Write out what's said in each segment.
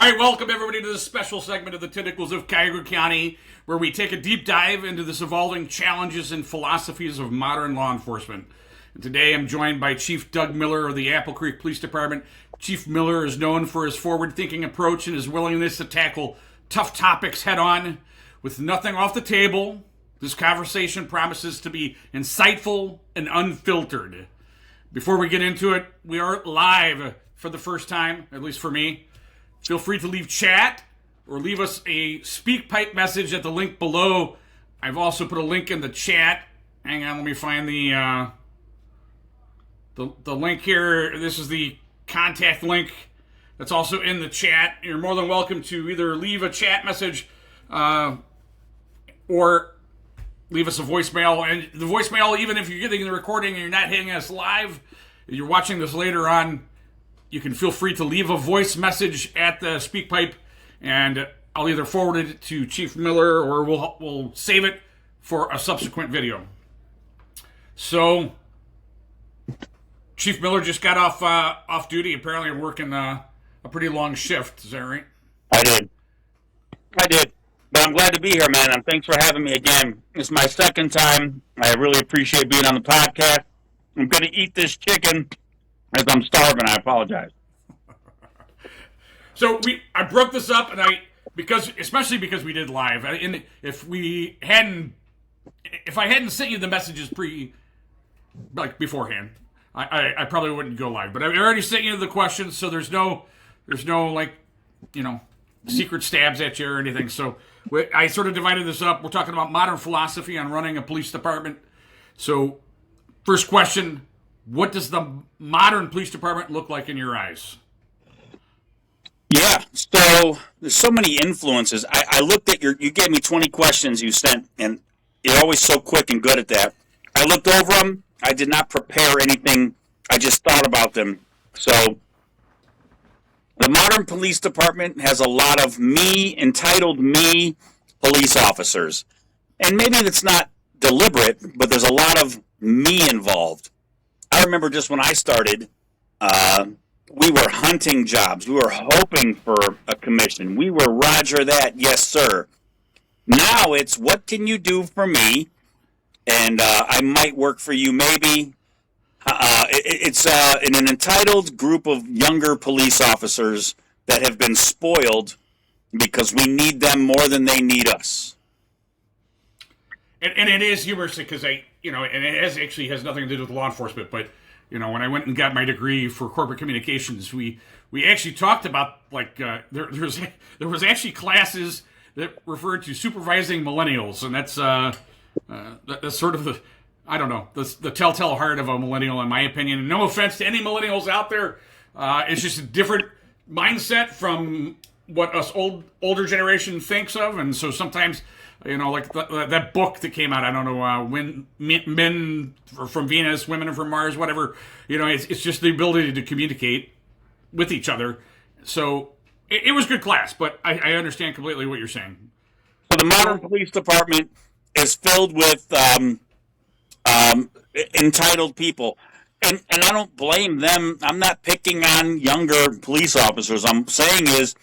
All right, welcome everybody to this special segment of the Tentacles of Cuyahoga County, where we take a deep dive into this evolving challenges and philosophies of modern law enforcement. And today I'm joined by Chief Doug Miller of the Apple Creek Police Department. Chief Miller is known for his forward-thinking approach and his willingness to tackle tough topics head-on. With nothing off the table, this conversation promises to be insightful and unfiltered. Before we get into it, we are live for the first time, at least for me. Feel free to leave chat or leave us a speak pipe message at the link below. I've also put a link in the chat. Hang on, let me find the link here. This is the contact link that's also in the chat. You're more than welcome to either leave a chat message or leave us a voicemail. And the voicemail, even if you're getting the recording and you're not hitting us live, you're watching this later on, you can feel free to leave a voice message at the speak pipe, and I'll either forward it to Chief Miller or we'll save it for a subsequent video. So, Chief Miller just got off duty. Apparently, working a pretty long shift. Is that right? I did. But I'm glad to be here, man, and thanks for having me again. It's my second time. I really appreciate being on the podcast. I'm going to eat this chicken as I'm starving. I apologize. So I broke this up, and especially because we did live. And if I hadn't sent you the messages beforehand, I probably wouldn't go live. But I already sent you the questions, so there's no secret stabs at you or anything. So I sort of divided this up. We're talking about modern philosophy on running a police department. So first question. What does the modern police department look like in your eyes? Yeah, so there's so many influences. I looked at you gave me 20 questions you sent, and you're always so quick and good at that. I looked over them. I did not prepare anything. I just thought about them. So the modern police department has a lot of entitled me police officers. And maybe that's not deliberate, but there's a lot of me involved. I remember just when I started, we were hunting jobs. We were hoping for a commission. We were Roger that, yes, sir. Now it's, what can you do for me? And I might work for you, maybe. It's an entitled group of younger police officers that have been spoiled because we need them more than they need us. And it is humorous because and it actually has nothing to do with law enforcement, but when I went and got my degree for corporate communications, we actually talked about there was actually classes that referred to supervising millennials, and that's sort of the telltale heart of a millennial, in my opinion. And no offense to any millennials out there, it's just a different mindset from what us older generation thinks of, and so sometimes. Like that book that came out, I don't know, when men are from Venus, women are from Mars, whatever. It's just the ability to communicate with each other. So it was good class, but I understand completely what you're saying. So the modern police department is filled with entitled people. And I don't blame them. I'm not picking on younger police officers. I'm saying is,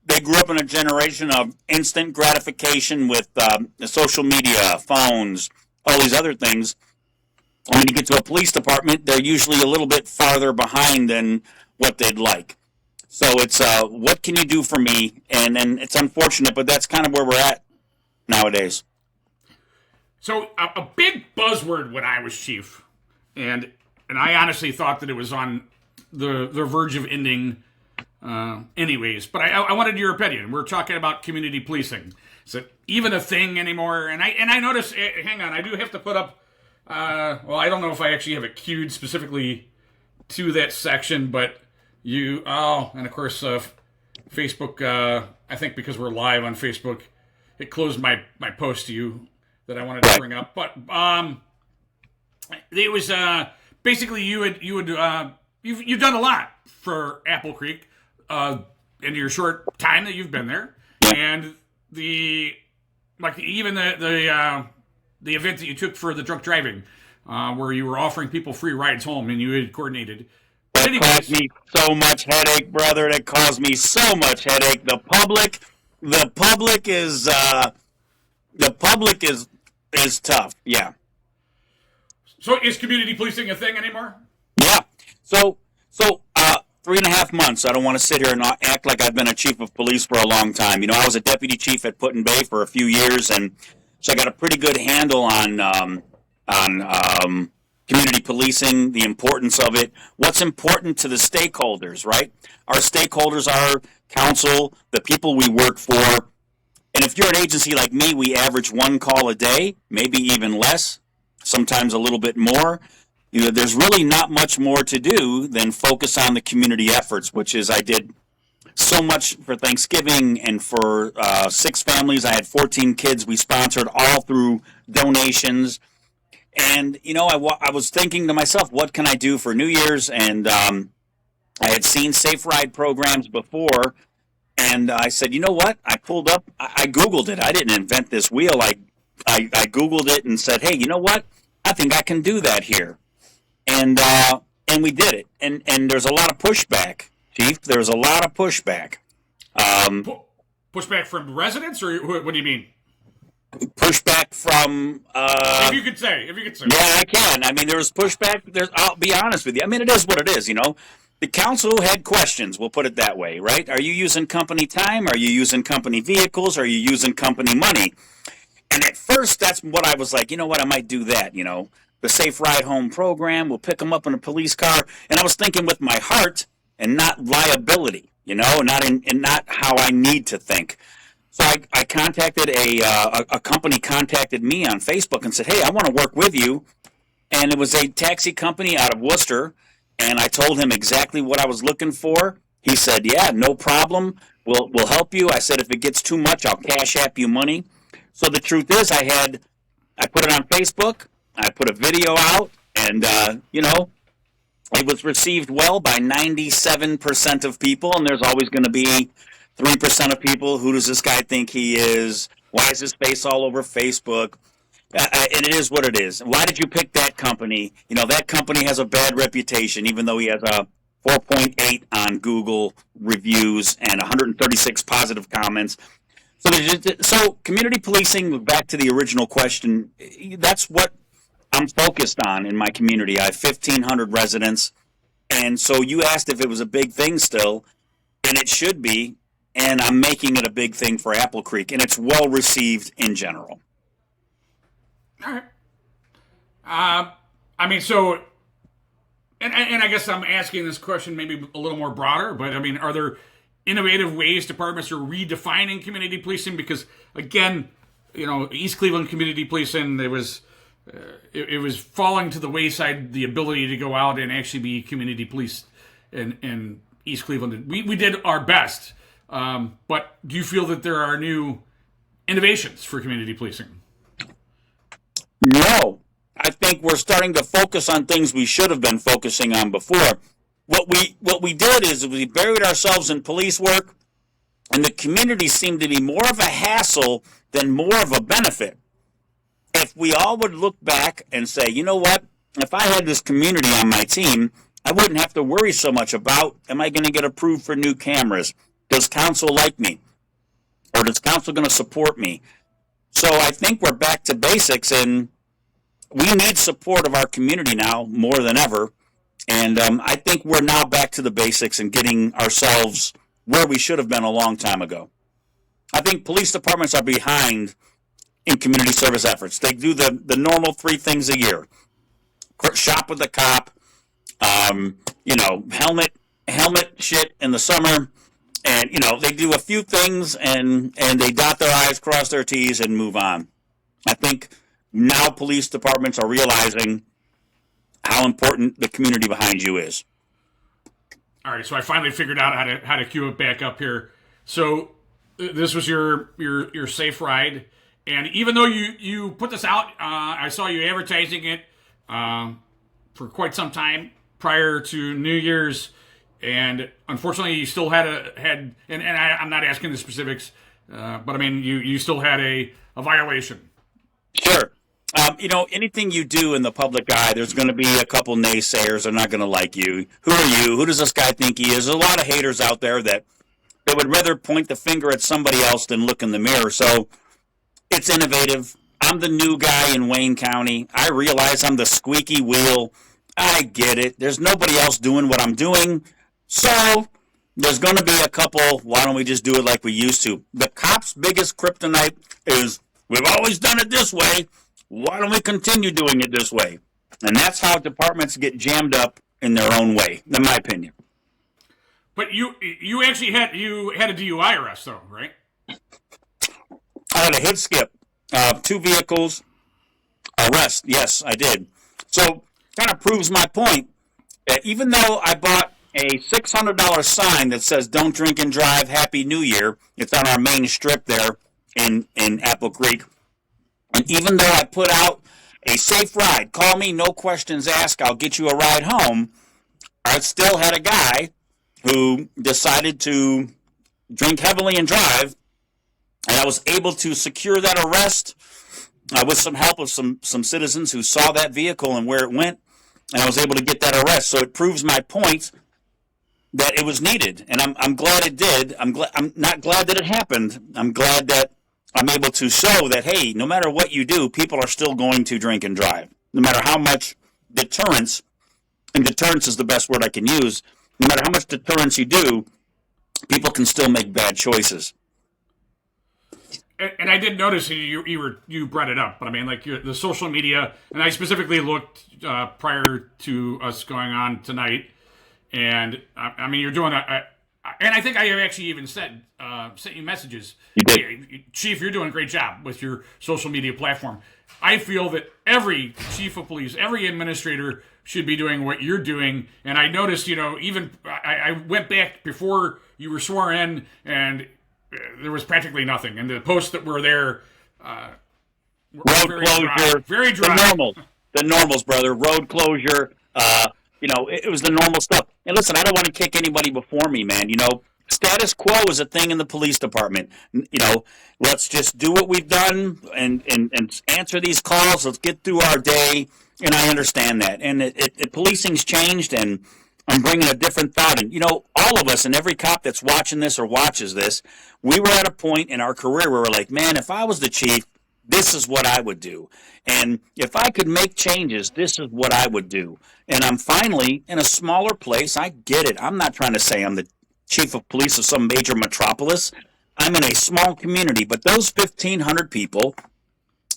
they grew up in a generation of instant gratification with social media, phones, all these other things. When you get to a police department, they're usually a little bit farther behind than what they'd like. So it's, what can you do for me? And it's unfortunate, but that's kind of where we're at nowadays. So a big buzzword when I was chief, and I honestly thought that it was on the verge of ending anyways, but I wanted your opinion. We're talking about community policing. Is it even a thing anymore? And I noticed, hang on, I do have to put up, I don't know if I actually have it queued specifically to that section, but and of course, Facebook, I think because we're live on Facebook, it closed my post to you that I wanted to bring up. But it was basically you've done a lot for Apple Creek. In your short time that you've been there, and the event that you took for the drunk driving, where you were offering people free rides home and you had coordinated. That community caused police. me so much headache, brother. That caused me so much headache. The public is tough. Yeah. So is community policing a thing anymore? Yeah. So 3.5 months. I don't want to sit here and not act like I've been a chief of police for a long time. I was a deputy chief at Put in Bay for a few years, and so I got a pretty good handle on community policing, the importance of it, what's important to the stakeholders, right? Our stakeholders are council, the people we work for. And if you're an agency like me, we average one call a day, maybe even less, sometimes a little bit more. There's really not much more to do than focus on the community efforts, which is I did so much for Thanksgiving and for 6 families. I had 14 kids we sponsored all through donations. And, I was thinking to myself, what can I do for New Year's? And I had seen Safe Ride programs before. And I said, you know what? I pulled up, I Googled it. I didn't invent this wheel. I Googled it and said, hey, you know what? I think I can do that here. And we did it. And there's a lot of pushback, Chief. There's a lot of pushback. Pushback from residents, or what do you mean? Pushback from if you could say. Yeah, I can. I mean, there was pushback. I'll be honest with you. I mean, it is what it is. The council had questions. We'll put it that way, right? Are you using company time? Are you using company vehicles? Are you using company money? And at first, that's what I was like. You know what? I might do that. The Safe Ride Home program. We'll pick them up in a police car. And I was thinking with my heart and not liability. Not how I need to think. So I contacted a company contacted me on Facebook and said, hey, I want to work with you. And it was a taxi company out of Worcester. And I told him exactly what I was looking for. He said, yeah, no problem. We'll help you. I said, if it gets too much, I'll cash app you money. So the truth is I put it on Facebook. I put a video out and, it was received well by 97% of people. And there's always going to be 3% of people, who does this guy think he is? Why is his face all over Facebook? And it is what it is. Why did you pick that company? That company has a bad reputation, even though he has a 4.8 on Google reviews and 136 positive comments. So community policing, back to the original question, that's what I'm focused on in my community. I have 1,500 residents. And so you asked if it was a big thing still, and it should be. And I'm making it a big thing for Apple Creek, and it's well received in general. All right. So, and I guess I'm asking this question maybe a little more broader, but are there innovative ways departments are redefining community policing? Because again, East Cleveland community policing, it was falling to the wayside, the ability to go out and actually be community police in East Cleveland. We did our best. But do you feel that there are new innovations for community policing? No. I think we're starting to focus on things we should have been focusing on before. What we did is we buried ourselves in police work, and the community seemed to be more of a hassle than more of a benefit. If we all would look back and say, you know what, if I had this community on my team, I wouldn't have to worry so much about, am I going to get approved for new cameras? Does council like me? Or is council going to support me? So I think we're back to basics, and we need support of our community now more than ever. And I think we're now back to the basics and getting ourselves where we should have been a long time ago. I think police departments are behind in community service efforts. They do the normal 3 things a year. Shop with the cop, helmet shit in the summer. And, they do a few things and they dot their I's, cross their T's, and move on. I think now police departments are realizing how important the community behind you is. All right, so I finally figured out how to cue it back up here. So this was your Safe Ride. And even though you put this out, I saw you advertising it for quite some time prior to New Year's. And unfortunately, you still had I'm not asking the specifics, but you still had a violation. Sure. Anything you do in the public eye, there's going to be a couple naysayers. They're not going to like you. Who are you? Who does this guy think he is? There's a lot of haters out there that would rather point the finger at somebody else than look in the mirror. So it's innovative. I'm the new guy in Wayne County. I realize I'm the squeaky wheel. I get it. There's nobody else doing what I'm doing. So there's going to be a couple, why don't we just do it like we used to? The cops' biggest kryptonite is, we've always done it this way. Why don't we continue doing it this way? And that's how departments get jammed up in their own way, in my opinion. But you actually had a DUI arrest, though, right? I had a hit skip, 2 vehicles, arrest. Yes, I did. So kind of proves my point that even though I bought a $600 sign that says "Don't drink and drive, Happy New Year," it's on our main strip there in Apple Creek. And even though I put out a safe ride, call me, no questions asked, I'll get you a ride home, I still had a guy who decided to drink heavily and drive, and I was able to secure that arrest with some help of some citizens who saw that vehicle and where it went, and I was able to get that arrest. So it proves my point that it was needed, and I'm glad it did. I'm not glad that it happened. I'm glad that I'm able to show that, hey, no matter what you do, people are still going to drink and drive. No matter how much deterrence, and deterrence is the best word I can use, no matter how much deterrence you do, people can still make bad choices. And I did notice you brought it up, but I mean, like the social media, and I specifically looked prior to us going on tonight, and I mean, you're doing and I think I have actually even sent you messages. You did. Chief, you're doing a great job with your social media platform. I feel that every chief of police, every administrator should be doing what you're doing. And I noticed, even I went back before you were sworn in, and there was practically nothing. And the posts that were there road very closure, dry, very dry. The normals, brother. Road closure. It was the normal stuff. And listen, I don't want to kick anybody before me, man. Status quo is a thing in the police department. Let's just do what we've done and answer these calls. Let's get through our day. And I understand that. And policing's changed, and I'm bringing a different thought. And, all of us and every cop that's watching this or watches this, we were at a point in our career where we're like, man, if I was the chief, this is what I would do. And if I could make changes, this is what I would do. And I'm finally in a smaller place. I get it. I'm not trying to say I'm the chief of police of some major metropolis. I'm in a small community. But those 1,500 people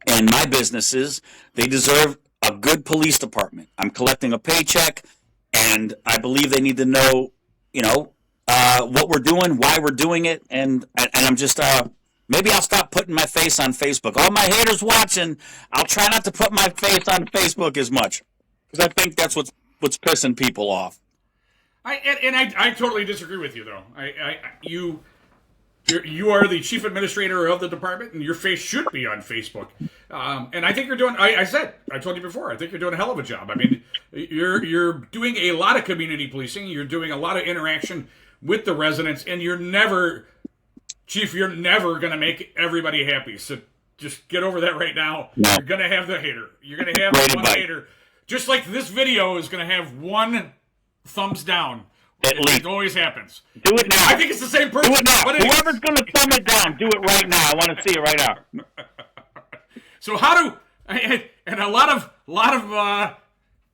and my businesses, they deserve a good police department. I'm collecting a paycheck, and I believe they need to know, what we're doing, why we're doing it. And I'm just... Maybe I'll stop putting my face on Facebook. All my haters watching, I'll try not to put my face on Facebook as much, because I think that's what's pissing people off. I totally disagree with you, though. You are the chief administrator of the department, and your face should be on Facebook. And I think you're doing. I told you before. I think you're doing a hell of a job. I mean, you're doing a lot of community policing. You're doing a lot of interaction with the residents, and you're never going to make everybody happy. So just get over that right now. No. You're going to have the hater. You're going to have one hater. Just like this video is going to have one thumbs down. At least. It always happens. Do it now. I think it's the same person. Do it now. Whoever's going to thumb it down, do it right now. I want to see it right now. So and a lot of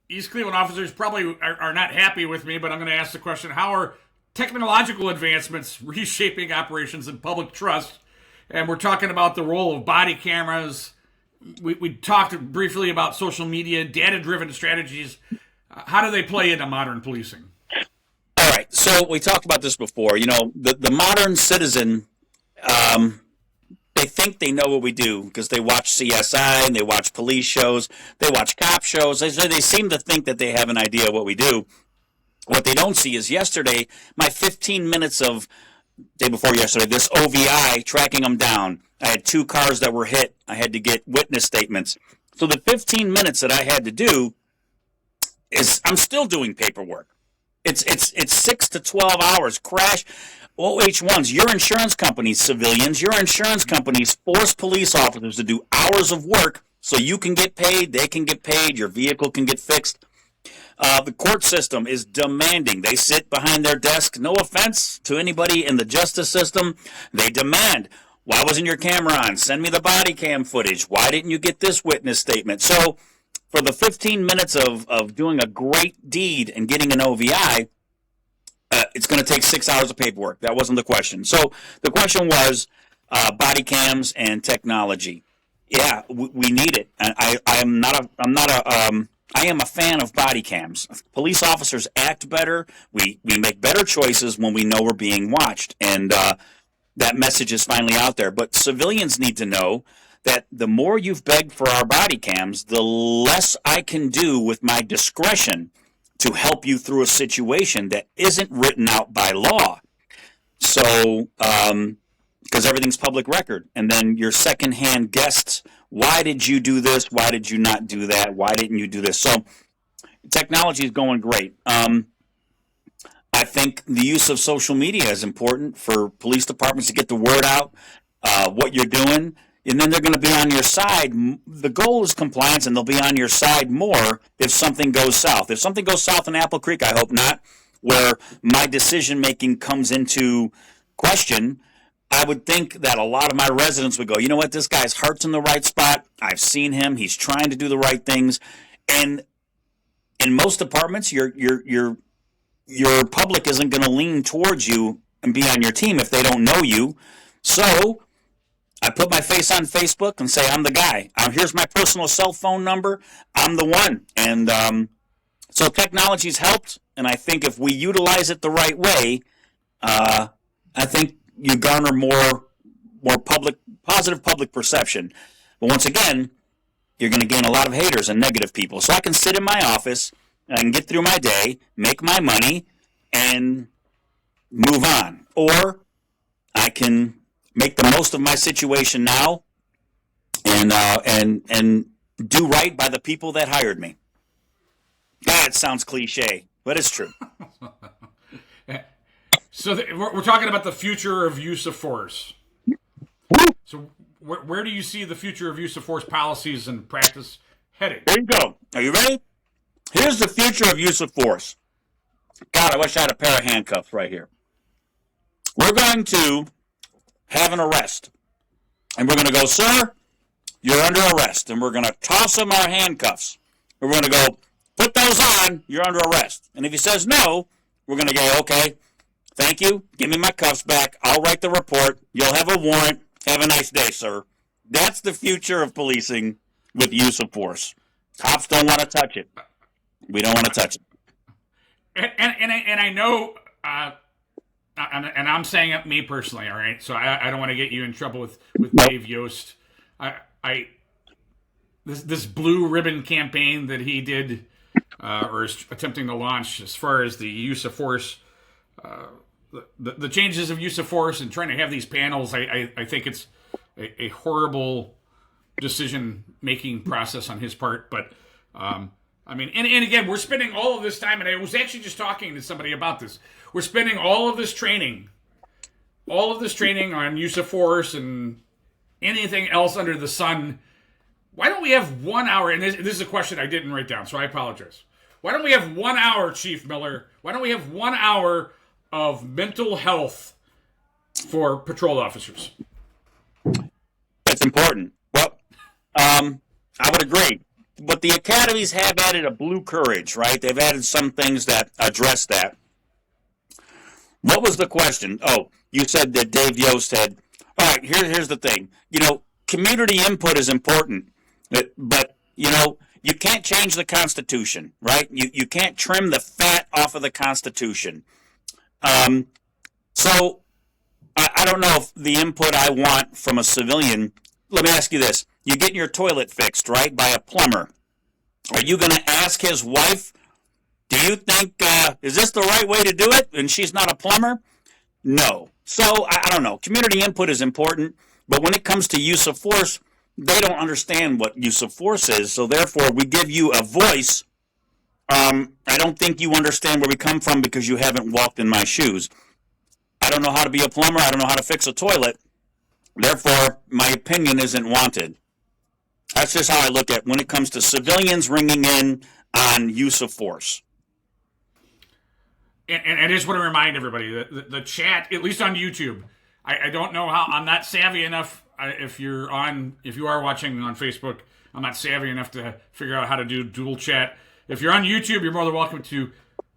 East Cleveland officers probably are not happy with me, but I'm going to ask the question, how are technological advancements reshaping operations and public trust? And we're talking about the role of body cameras. We talked briefly about social media, data-driven strategies. How do they play into modern policing? All right. So we talked about this before. The modern citizen, they think they know what we do because they watch CSI and they watch police shows. They watch cop shows. They seem to think that they have an idea of what we do. What they don't see is yesterday, my 15 minutes of day before yesterday, this OVI tracking them down. I had 2 cars that were hit. I had to get witness statements. So the 15 minutes that I had to do is I'm still doing paperwork. It's 6 to 12 hours. Crash. OH1s, your insurance companies, civilians, your insurance companies force police officers to do hours of work So you can get paid, they can get paid, your vehicle can get fixed. The court system is demanding. They sit behind their desk. No offense to anybody in the justice system. They demand, why wasn't your camera on? Send me the body cam footage. Why didn't you get this witness statement? So for the 15 minutes of doing a great deed and getting an OVI, it's going to take 6 hours of paperwork. That wasn't the question. So the question was body cams and technology. Yeah, we need it. I am a fan of body cams. Police officers act better. We make better choices when we know we're being watched, and that message is finally out there. But civilians need to know that the more you've begged for our body cams, the less I can do with my discretion to help you through a situation that isn't written out by law. So, because everything's public record, and then your secondhand guests, why did you do this? Why did you not do that? Why didn't you do this? So technology is going great. I think the use of social media is important for police departments to get the word out, what you're doing, and then they're going to be on your side. The goal is compliance, and they'll be on your side more if something goes south. If something goes south in Apple Creek, I hope not, where my decision-making comes into question, I would think that a lot of my residents would go, you know what, this guy's heart's in the right spot. I've seen him. He's trying to do the right things. And in most departments, your public isn't going to lean towards you and be on your team if they don't know you. So I put my face on Facebook and say, I'm the guy. Here's my personal cell phone number. I'm the one. And so technology's helped. And I think if we utilize it the right way, I think you garner more positive public perception. But once again, you're going to gain a lot of haters and negative people. So I can sit in my office and get through my day, make my money, and move on. Or I can make the most of my situation now and do right by the people that hired me. God, it sounds cliche, but it's true. So we're talking about the future of use of force. So where do you see the future of use of force policies and practice heading? There you go. Are you ready? Here's the future of use of force. God, I wish I had a pair of handcuffs right here. We're going to have an arrest. And we're going to go, sir, you're under arrest. And we're going to toss him our handcuffs. We're going to go, put those on, you're under arrest. And if he says no, we're going to go, okay, thank you, give me my cuffs back, I'll write the report, you'll have a warrant, have a nice day, sir. That's the future of policing with use of force. Cops don't want to touch it. We don't want to touch it. And I know, and I'm saying it me personally, all right? So I don't want to get you in trouble with Dave Yost. This blue ribbon campaign that he did, or is attempting to launch as far as the use of force, the changes of use of force and trying to have these panels, I think it's a horrible decision-making process on his part. But, I mean, and again, we're spending all of this time, and I was actually just talking to somebody about this. We're spending all of this training on use of force and anything else under the sun. Why don't we have 1 hour, and this is a question I didn't write down, so I apologize. Why don't we have 1 hour, Chief Miller? Why don't we have 1 hour of mental health for patrol officers? That's important. Well, I would agree. But the academies have added a blue courage, right? They've added some things that address that. What was the question? Oh, you said that Dave Yost had. All right, here's the thing. You know, community input is important, but you know, you can't change the Constitution, right? You can't trim the fat off of the Constitution. So I don't know if the input I want from a civilian. Let me ask you this. You're getting your toilet fixed, right, by a plumber. Are you going to ask his wife, do you think, is this the right way to do it? And she's not a plumber? No. So, I don't know. Community input is important, but when it comes to use of force, they don't understand what use of force is, so therefore we give you a voice. I don't think you understand where we come from because you haven't walked in my shoes. I don't know how to be a plumber. I don't know how to fix a toilet. Therefore, my opinion isn't wanted. That's just how I look at when it comes to civilians ringing in on use of force. And I just want to remind everybody that the chat, at least on YouTube, I don't know how, I'm not savvy enough. If you are watching on Facebook, I'm not savvy enough to figure out how to do dual chat. If you're on YouTube, you're more than welcome to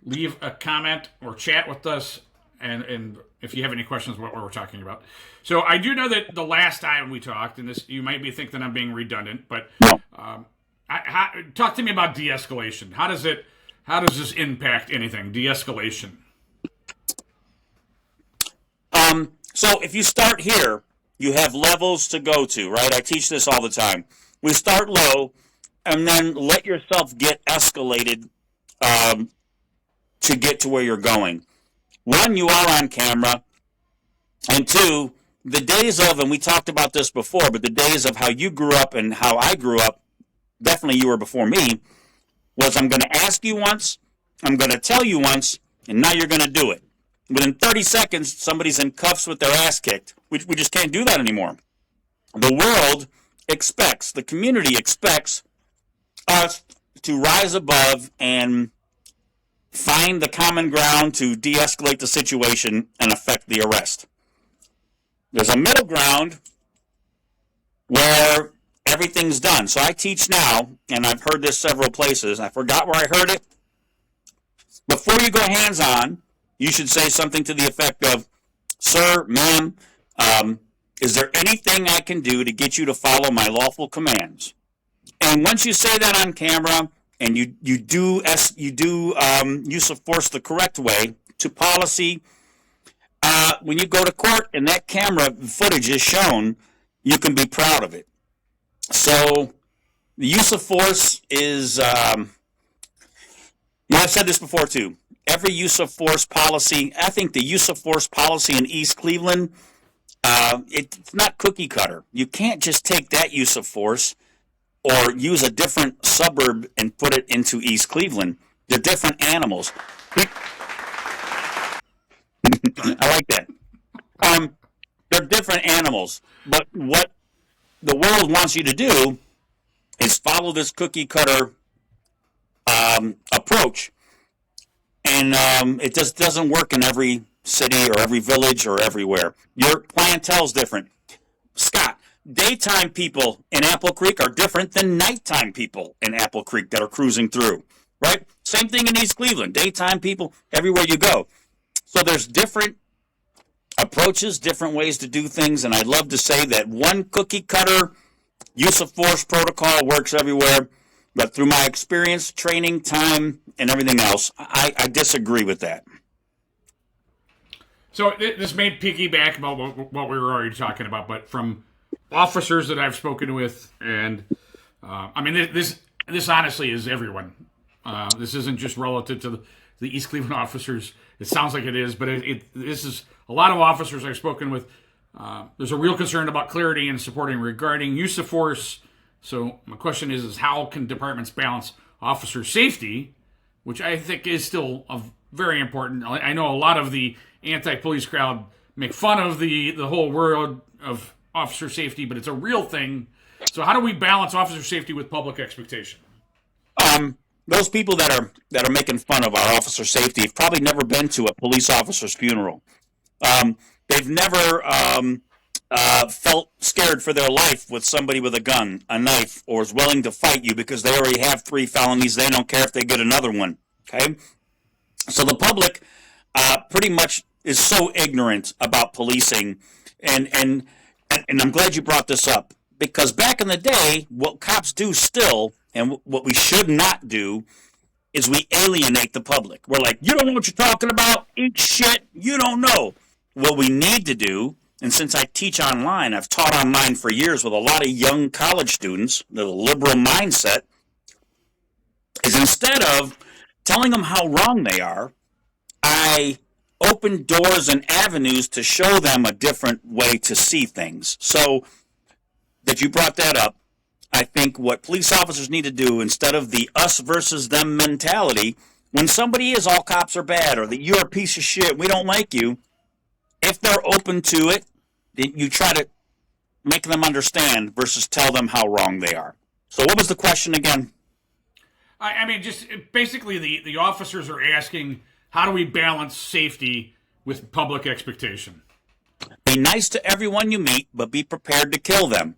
leave a comment or chat with us, and if you have any questions about what we're talking about. So I do know that the last time we talked, and this, you might be thinking I'm being redundant, but talk to me about de-escalation. How does this impact anything? De-escalation. So if you start here, you have levels to go to, right? I teach this all the time. We start low, and then let yourself get escalated to get to where you're going. One, you are on camera, and two, the days of, and we talked about this before, but the days of how you grew up and how I grew up, definitely you were before me, was I'm going to ask you once, I'm going to tell you once, and now you're going to do it. Within 30 seconds, somebody's in cuffs with their ass kicked. We just can't do that anymore. The world expects, the community expects us to rise above and find the common ground to de-escalate the situation and affect the arrest. There's a middle ground where everything's done. So I teach now, and I've heard this several places. I forgot where I heard it. Before you go hands-on, you should say something to the effect of, "Sir, ma'am, is there anything I can do to get you to follow my lawful commands?" And once you say that on camera, and you do use of force the correct way to policy, when you go to court and that camera footage is shown, you can be proud of it. So the use of force is, I've said this before too. Every use of force policy, I think the use of force policy in East Cleveland, it's not cookie cutter. You can't just take that use of force or use a different suburb and put it into East Cleveland. They're different animals. I like that. They're different animals. But what the world wants you to do is follow this cookie cutter approach. And it just doesn't work in every city or every village or everywhere. Your clientele is different. Scott, daytime people in Apple Creek are different than nighttime people in Apple Creek that are cruising through, right? Same thing in East Cleveland. Daytime people everywhere you go. So there's different approaches, different ways to do things, and I'd love to say that one cookie cutter use of force protocol works everywhere. But through my experience, training, time, and everything else, I disagree with that. So this may piggyback about what we were already talking about, but from officers that I've spoken with, and I mean, this honestly is everyone. This isn't just relative to the East Cleveland officers. It sounds like it is, but this is a lot of officers I've spoken with. There's a real concern about clarity and supporting regarding use of force. So my question is how can departments balance officer safety, which I think is still very important. I know a lot of the anti-police crowd make fun of the whole world of officer safety, but it's a real thing. So how do we balance officer safety with public expectation? Those people that are making fun of our officer safety have probably never been to a police officer's funeral. They've never felt scared for their life with somebody with a gun, a knife, or is willing to fight you because they already have 3 felonies. They don't care if they get another one. Okay? So the public pretty much is so ignorant about policing, and I'm glad you brought this up, because back in the day, what cops do still, and what we should not do, is we alienate the public. We're like, you don't know what you're talking about? Eat shit. You don't know. What we need to do, and since I teach online, I've taught online for years with a lot of young college students, the liberal mindset, is instead of telling them how wrong they are, I open doors and avenues to show them a different way to see things. So that you brought that up, I think what police officers need to do, instead of the us versus them mentality, when somebody is all cops are bad or that you're a piece of shit, we don't like you, if they're open to it, you try to make them understand versus tell them how wrong they are. So what was the question again? I mean, just basically the officers are asking, how do we balance safety with public expectation? Be nice to everyone you meet, but be prepared to kill them,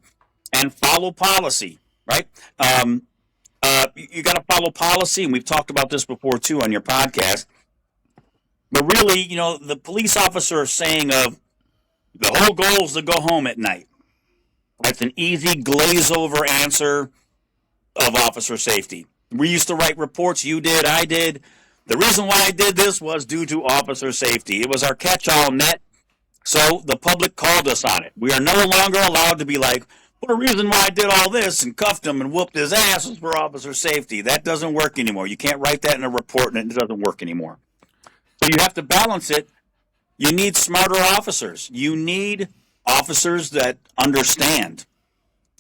and follow policy. Right? You got to follow policy, and we've talked about this before too on your podcast. But really, you know, the police officer saying of the whole goal is to go home at night. That's an easy glaze over answer of officer safety. We used to write reports. You did, I did. The reason why I did this was due to officer safety. It was our catch-all net, so the public called us on it. We are no longer allowed to be like, well, the reason why I did all this and cuffed him and whooped his ass was for officer safety. That doesn't work anymore. You can't write that in a report, and it doesn't work anymore. So you have to balance it. You need smarter officers. You need officers that understand.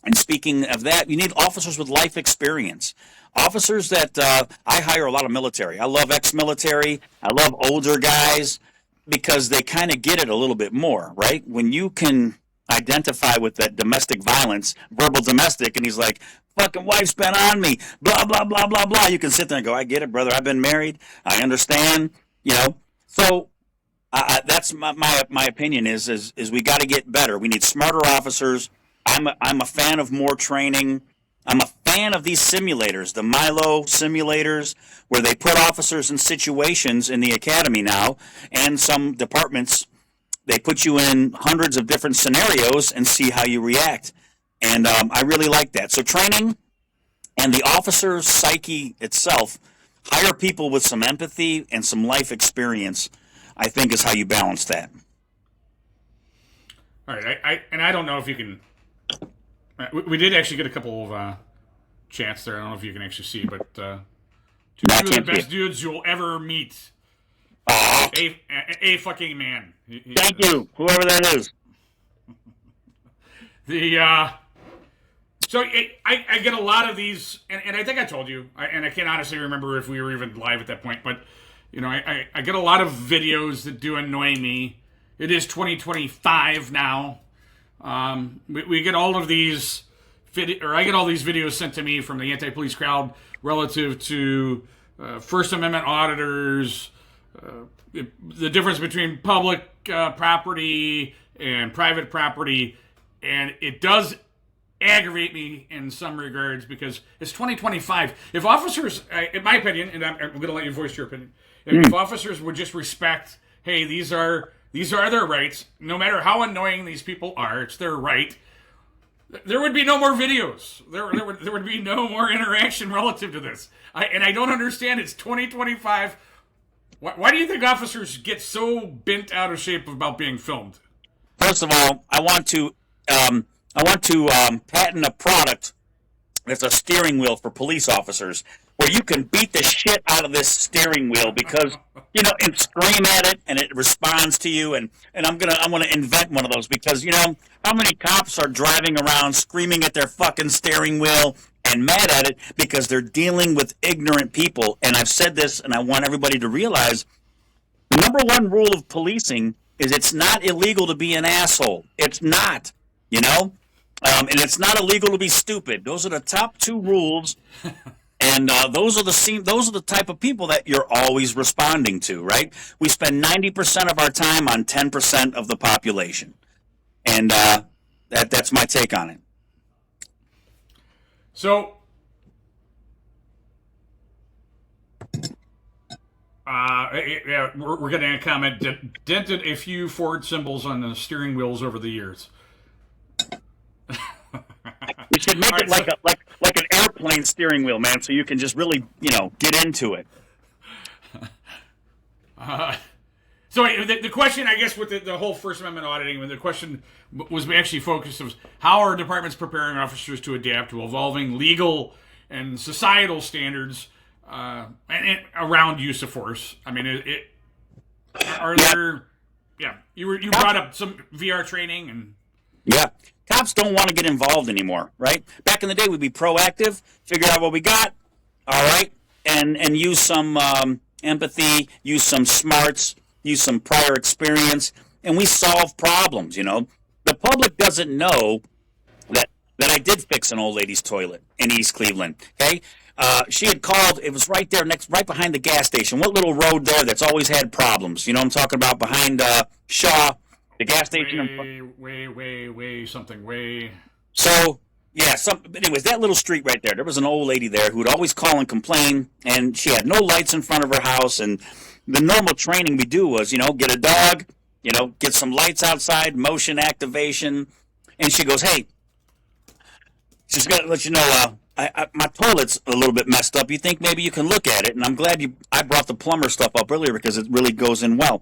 And speaking of that, you need officers with life experience. Officers that I hire a lot of military. I love ex-military. I love older guys because they kind of get it a little bit more, right? When you can identify with that domestic violence, verbal domestic, and he's like, fucking wife's been on me, blah, blah, blah, blah, blah. You can sit there and go, I get it, brother. I've been married. I understand, you know. So that's my opinion is we got to get better. We need smarter officers. I'm a fan of more training. I'm a fan of these simulators, the Milo simulators, where they put officers in situations in the academy now, and some departments, they put you in hundreds of different scenarios and see how you react. And I really like that. So training and the officer's psyche itself, hire people with some empathy and some life experience, I think is how you balance that. All right, I don't know if you can. We did actually get a couple of chants there. I don't know if you can actually see, but two of the best dudes you'll ever meet. A fucking man. Thank you, whoever that is. So I get a lot of these, and I think I told you, and I can't honestly remember if we were even live at that point, but you know, I get a lot of videos that do annoy me. It is 2025 now. We get all of these, I get all these videos sent to me from the anti-police crowd relative to First Amendment auditors, the difference between public property and private property, and it does aggravate me in some regards because it's 2025. If officers, in my opinion, and I'm going to let you voice your opinion, if officers would just respect, hey, these are their rights, no matter how annoying these people are, it's their right, there would be no more videos. There would be no more interaction relative to this. And I don't understand. It's 2025. Why do you think officers get so bent out of shape about being filmed? First of all, I want to patent a product that's a steering wheel for police officers, where you can beat the shit out of this steering wheel because, you know, and scream at it and it responds to you. And I'm gonna invent one of those because, you know, how many cops are driving around screaming at their fucking steering wheel and mad at it because they're dealing with ignorant people. And I've said this, and I want everybody to realize the number one rule of policing is it's not illegal to be an asshole. It's not, you know, and it's not illegal to be stupid. Those are the top two rules. And those are the type of people that you're always responding to, right? We spend 90% of our time on 10% of the population, and that's my take on it. So, yeah, we're getting a comment. Dented a few Ford symbols on the steering wheels over the years. We should make it like an airplane steering wheel, man, so you can just really, you know, get into it. So the question, I guess, with the whole First Amendment auditing, the question was actually focused on how are departments preparing officers to adapt to evolving legal and societal standards and around use of force. I mean, are there? Yeah, you brought up some VR training and. Yeah. Cops don't want to get involved anymore, right? Back in the day, we'd be proactive, figure out what we got, all right, and use some empathy, use some smarts, use some prior experience, and we solve problems, you know. The public doesn't know that that I did fix an old lady's toilet in East Cleveland. Okay, she had called. It was right there, right behind the gas station. What little road there that's always had problems? You know what I'm talking about? Behind Shaw, the gas station. Way, something, way. So yeah, anyways, that little street right there. There was an old lady there who would always call and complain, and she had no lights in front of her house. And the normal training we do was, get a dog, get some lights outside, motion activation, and she goes, "Hey, just got to let you know, my toilet's a little bit messed up. You think maybe you can look at it?" And I'm glad I brought the plumber stuff up earlier because it really goes in well.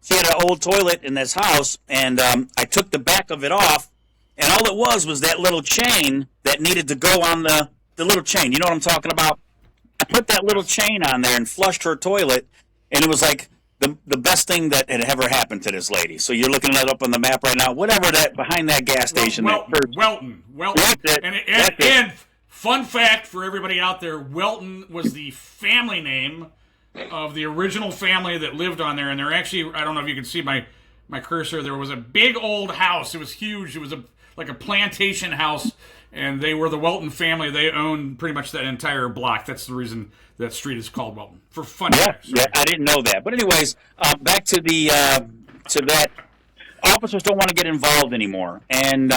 She had an old toilet in this house, and I took the back of it off, and all it was that little chain that needed to go on the little chain. You know what I'm talking about? I put that little chain on there and flushed her toilet, and it was like the best thing that had ever happened to this lady. So you're looking it up on the map right now. Whatever that behind that gas station. Welton. That's it. And fun fact for everybody out there: Welton was the family name of the original family that lived on there. And they're actually—I don't know if you can see my cursor. There was a big old house. It was huge. It was like a plantation house, and they were the Welton family. They owned pretty much that entire block. That's the reason that street is called Welton. For fun facts. Yeah, I didn't know that. But anyways, back to to that. Officers don't want to get involved anymore, and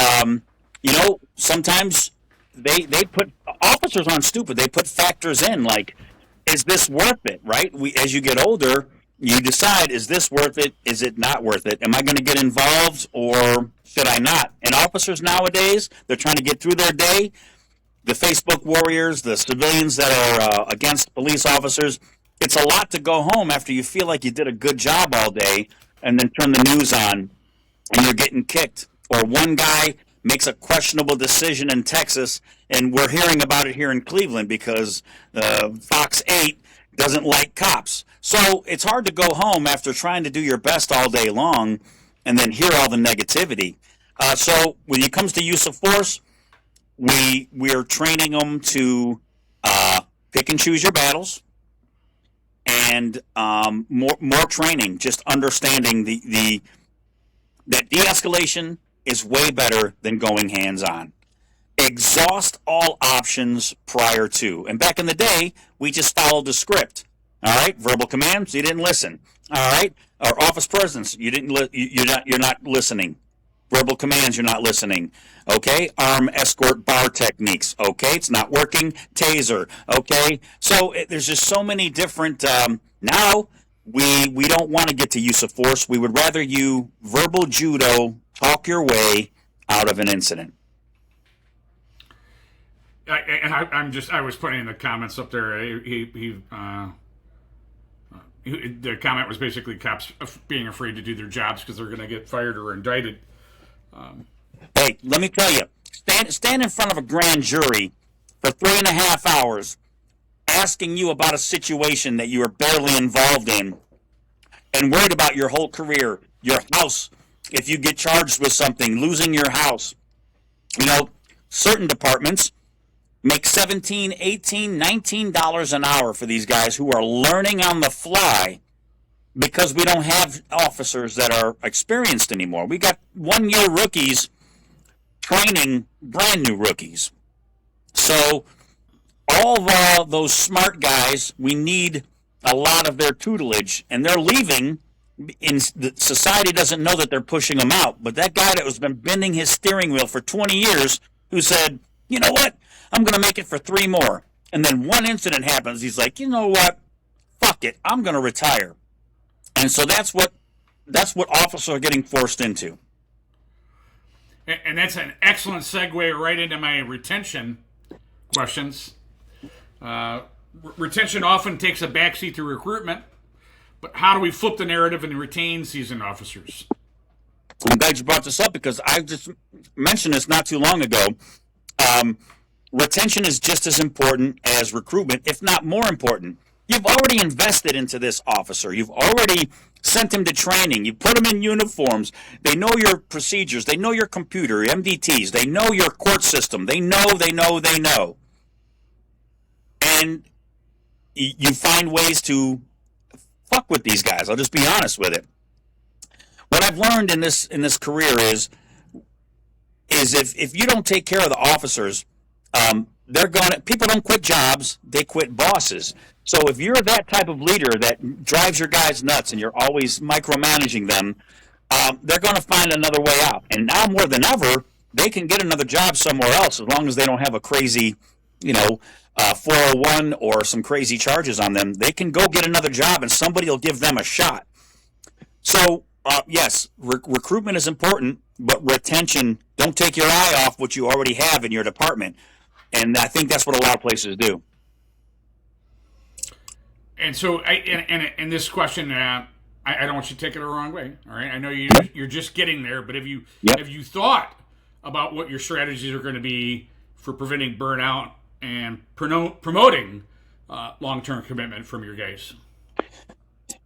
sometimes they put officers aren't stupid. They put factors in like, is this worth it? Right? As you get older, you decide, is this worth it? Is it not worth it? Am I going to get involved or should I not? And officers nowadays, they're trying to get through their day. The Facebook warriors, the civilians that are against police officers, it's a lot to go home after you feel like you did a good job all day and then turn the news on and you're getting kicked. Or one guy makes a questionable decision in Texas, and we're hearing about it here in Cleveland because Fox 8 doesn't like cops. So it's hard to go home after trying to do your best all day long and then hear all the negativity. So when it comes to use of force, we're training them to pick and choose your battles, and more training, just understanding that de-escalation is way better than going hands-on. Exhaust all options prior to. And back in the day, we just followed the script. All right, verbal commands, you didn't listen. All right, or office presence, you're not listening. Verbal commands, you're not listening. Okay, arm escort bar techniques. Okay, it's not working. Taser. Okay, so there's just so many different. Now we don't want to get to use of force. We would rather you verbal judo, talk your way out of an incident. I was putting in the comments up there. The comment was basically cops being afraid to do their jobs because they're going to get fired or indicted. Hey, let me tell you, stand in front of a grand jury for 3.5 hours asking you about a situation that you are barely involved in and worried about your whole career, your house, if you get charged with something, losing your house. Certain departments make $17, $18, $19 an hour for these guys who are learning on the fly because we don't have officers that are experienced anymore. We got 1-year rookies training brand new rookies. So all of those smart guys, we need a lot of their tutelage, and they're leaving. Society doesn't know that they're pushing them out. But that guy that has been bending his steering wheel for 20 years who said, you know what, I'm going to make it for 3 more. And then one incident happens. He's like, you know what, fuck it, I'm going to retire. And so that's what officers are getting forced into. And that's an excellent segue right into my retention questions. Retention often takes a backseat to recruitment, but how do we flip the narrative and retain seasoned officers? I'm glad you brought this up because I just mentioned this not too long ago. Retention is just as important as recruitment, if not more important. You've already invested into this officer. You've already sent him to training. You put him in uniforms. They know your procedures. They know your computer, your MDTs. They know your court system. They know. And you find ways to fuck with these guys. I'll just be honest with it. What I've learned in this career is is if you don't take care of the officers, people don't quit jobs, they quit bosses. So if you're that type of leader that drives your guys nuts and you're always micromanaging them, they're going to find another way out. And now more than ever, they can get another job somewhere else as long as they don't have a crazy, 401 or some crazy charges on them. They can go get another job and somebody will give them a shot. So, yes, recruitment is important, but retention, don't take your eye off what you already have in your department. And I think that's what a lot of places do. And so, in this question, I don't want you to take it the wrong way. All right, I know you're just getting there, but have you thought about what your strategies are going to be for preventing burnout and promoting long-term commitment from your guys?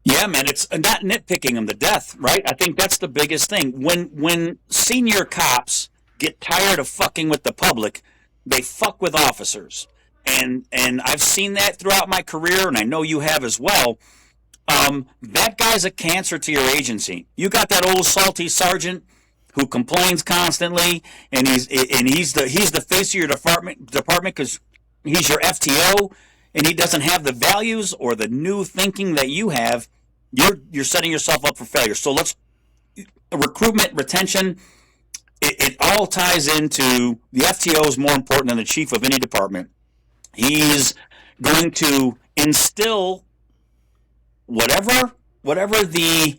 Yeah, man, it's not nitpicking them to death, right? I think that's the biggest thing. When senior cops get tired of fucking with the public, they fuck with officers. And I've seen that throughout my career, and I know you have as well. That guy's a cancer to your agency. You got that old salty sergeant who complains constantly, and he's the face of your department because he's your FTO, and he doesn't have the values or the new thinking that you have. You're setting yourself up for failure. So recruitment, retention, it all ties into the FTO is more important than the chief of any department. He's going to instill whatever the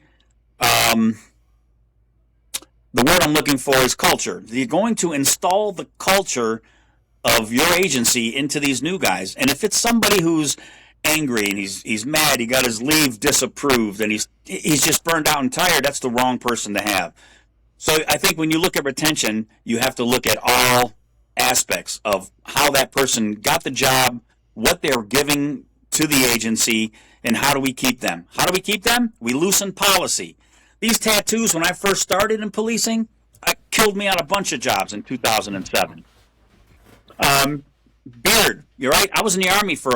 word I'm looking for is culture. You're going to install the culture of your agency into these new guys. And if it's somebody who's angry and he's mad, he got his leave disapproved, and he's just burned out and tired, that's the wrong person to have. So I think when you look at retention, you have to look at all aspects of how that person got the job, what they're giving to the agency, and how do we keep them? How do we keep them? We loosen policy. These tattoos, when I first started in policing, killed me on a bunch of jobs in 2007. Beard, you're right. I was in the Army for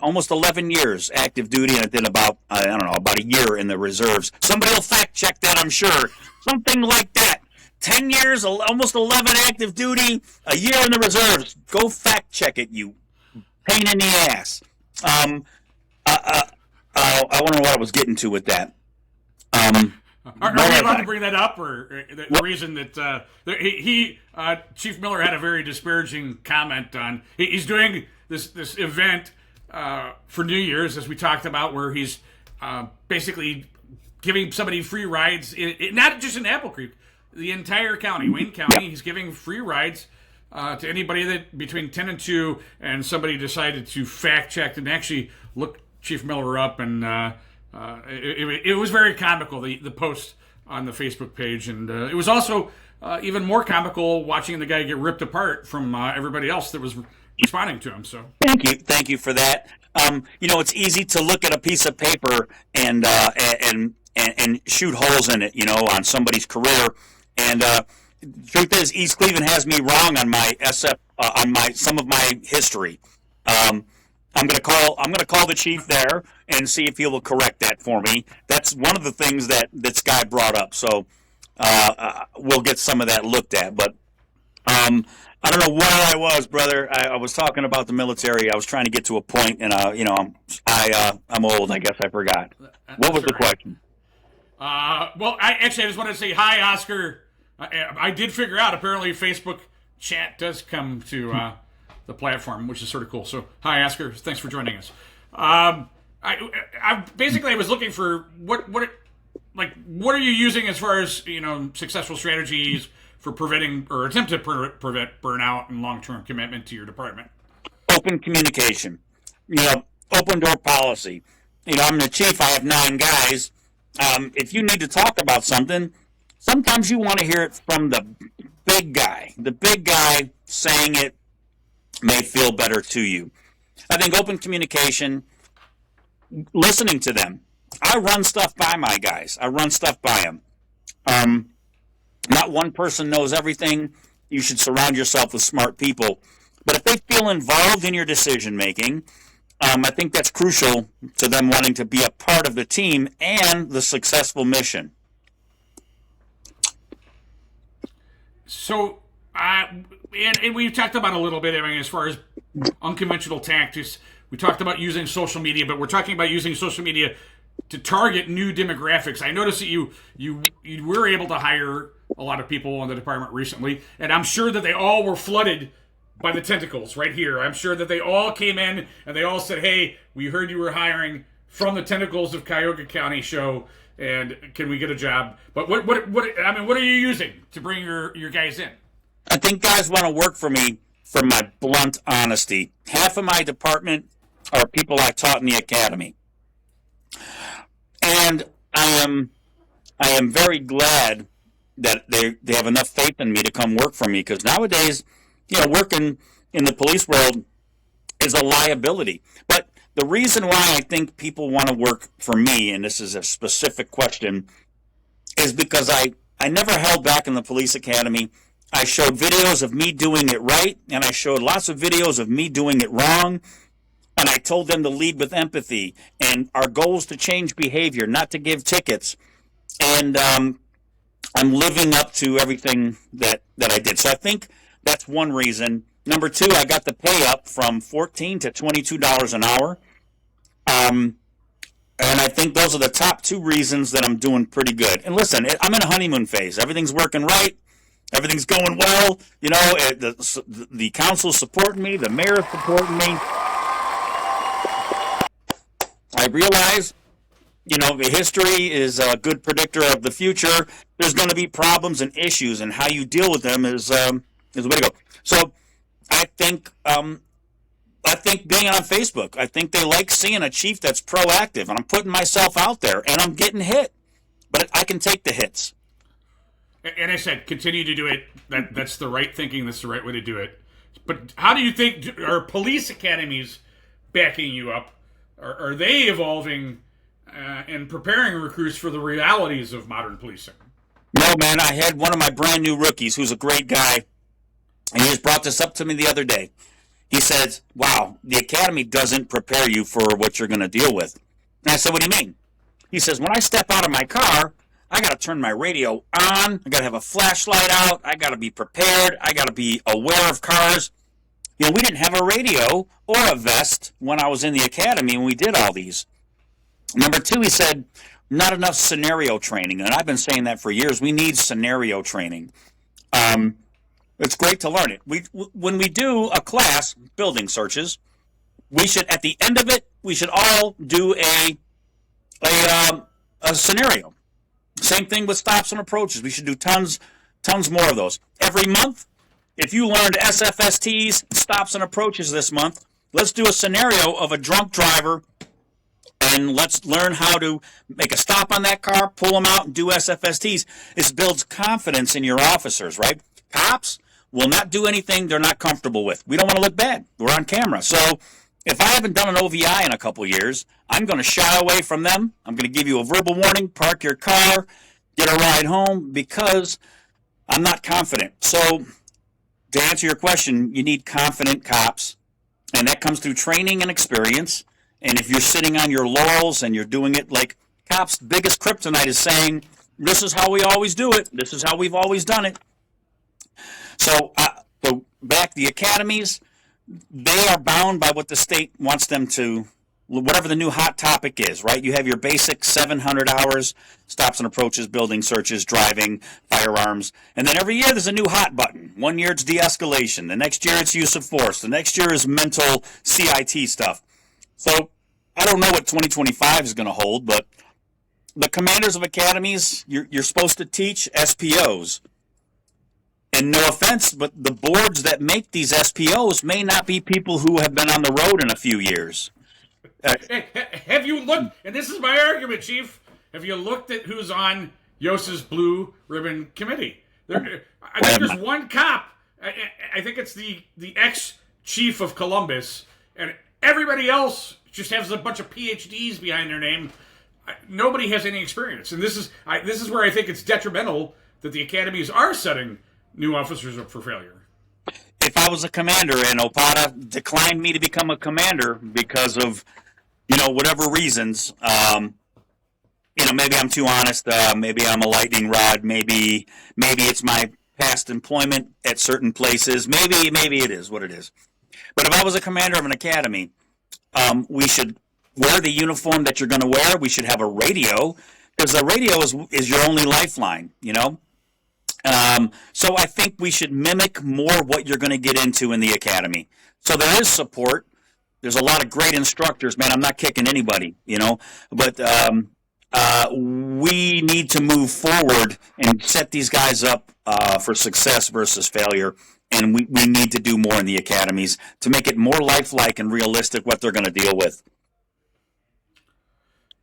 almost 11 years, active duty, and I did about a year in the reserves. Somebody will fact check that, I'm sure. Something like that. 10 years, almost 11 active duty, a year in the reserves. Go fact check it, you pain in the ass. I wonder what I was getting to with that. Are we allowed to bring that up, or the reason that Chief Miller had a very disparaging comment on? He's doing this event for New Year's, as we talked about, where he's basically giving somebody free rides, not just in Apple Creek, the entire county, Wayne County. Yep. He's giving free rides to anybody that between 10 and 2, and somebody decided to fact check and actually look Chief Miller up, and it was very comical, the post on the Facebook page, and it was also even more comical watching the guy get ripped apart from everybody else that was responding to him. So thank you for that. It's easy to look at a piece of paper and shoot holes in it, on somebody's career. And the truth is, East Cleveland has me wrong on my some of my history. I'm gonna call the chief there and see if he will correct that for me. That's one of the things that this guy brought up. So we'll get some of that looked at. But I don't know where I was, brother. I was talking about the military. I was trying to get to a point, and I'm old. I guess I forgot. What was the question? Well, I just wanted to say hi, Oscar. I did figure out, apparently Facebook chat does come to the platform, which is sort of cool. So, hi, Oscar. Thanks for joining us. I was looking for what are you using as far as successful strategies for preventing or attempt to prevent burnout and long-term commitment to your department? Open communication. Open door policy. I'm the chief. I have 9 guys. If you need to talk about something, sometimes you want to hear it from the big guy. The big guy saying it may feel better to you. I think open communication, listening to them. I run stuff by my guys. I run stuff by them. Not one person knows everything. You should surround yourself with smart people. But if they feel involved in your decision making, I think that's crucial to them wanting to be a part of the team and the successful mission. So And we've talked about a little bit. I mean, as far as unconventional tactics, we talked about using social media, but we're talking about using social media to target new demographics. I noticed that you were able to hire a lot of people in the department recently, and I'm sure that they all were flooded by the tentacles right here. I'm sure that they all came in and they all said, "Hey, we heard you were hiring from the Tentacles of Cuyahoga County show, and can we get a job?" But what are you using to bring your guys in? I think guys want to work for me for my blunt honesty. Half of my department are people I taught in the academy. And I am very glad that they have enough faith in me to come work for me, because nowadays, working in the police world is a liability. But the reason why I think people want to work for me, and this is a specific question, is because I never held back in the police academy. I showed videos of me doing it right, and I showed lots of videos of me doing it wrong, and I told them to lead with empathy, and our goal is to change behavior, not to give tickets. And I'm living up to everything that I did. So I think that's one reason. Number two, I got the pay up from $14 to $22 an hour. And I think those are the top two reasons that I'm doing pretty good. And listen, I'm in a honeymoon phase. Everything's working right. Everything's going well. The council's supporting me. The mayor's supporting me. I realize, the history is a good predictor of the future. There's going to be problems and issues, and how you deal with them is the way to go. So I think being on Facebook, I think they like seeing a chief that's proactive, and I'm putting myself out there, and I'm getting hit. But I can take the hits. And I said, continue to do it. That's the right thinking. That's the right way to do it. But how do you think, are police academies backing you up? Are they evolving and preparing recruits for the realities of modern policing? No, man. I had one of my brand new rookies, who's a great guy, and he just brought this up to me the other day. He says, "Wow, the academy doesn't prepare you for what you're going to deal with." And I said, "What do you mean?" He says, "When I step out of my car, I got to turn my radio on. I got to have a flashlight out. I got to be prepared. I got to be aware of cars." We didn't have a radio or a vest when I was in the academy when we did all these. Number two, he said, not enough scenario training. And I've been saying that for years. We need scenario training. It's great to learn it. When we do a class, building searches, we should, at the end of it, we should all do a scenario. Same thing with stops and approaches. We should do tons more of those. Every month, if you learned SFSTs, stops and approaches this month, let's do a scenario of a drunk driver, and let's learn how to make a stop on that car, pull them out, and do SFSTs. This builds confidence in your officers, right? Cops will not do anything they're not comfortable with. We don't want to look bad. We're on camera. So if I haven't done an OVI in a couple years, I'm going to shy away from them. I'm going to give you a verbal warning, park your car, get a ride home, because I'm not confident. So to answer your question, you need confident cops, and that comes through training and experience. And if you're sitting on your laurels and you're doing it like cops' biggest kryptonite is saying, "This is how we always do it. This is how we've always done it." So back the academies, they are bound by what the state wants them to, whatever the new hot topic is, right? You have your basic 700 hours, stops and approaches, building searches, driving, firearms. And then every year there's a new hot button. 1 year it's de-escalation. The next year it's use of force. The next year is mental CIT stuff. So I don't know what 2025 is going to hold, but the commanders of academies, you're supposed to teach SPOs. And no offense, but the boards that make these SPOs may not be people who have been on the road in a few years. Have you looked, and this is my argument, Chief, have you looked at who's on Yoss's Blue Ribbon Committee? I think there's one cop, I think it's the ex-chief of Columbus, and everybody else just has a bunch of PhDs behind their name. Nobody has any experience. And this is where I think it's detrimental that the academies are setting new officers up for failure. If I was a commander and Opata declined me to become a commander because of, whatever reasons, maybe I'm too honest, maybe I'm a lightning rod, maybe it's my past employment at certain places. Maybe it is what it is. But if I was a commander of an academy, we should wear the uniform that you're going to wear. We should have a radio, because the radio is your only lifeline, you know? So I think we should mimic more what you're going to get into in the academy. So there is support. There's a lot of great instructors, man. I'm not kicking anybody, you know, but we need to move forward and set these guys up for success versus failure. And we need to do more in the academies to make it more lifelike and realistic what they're going to deal with.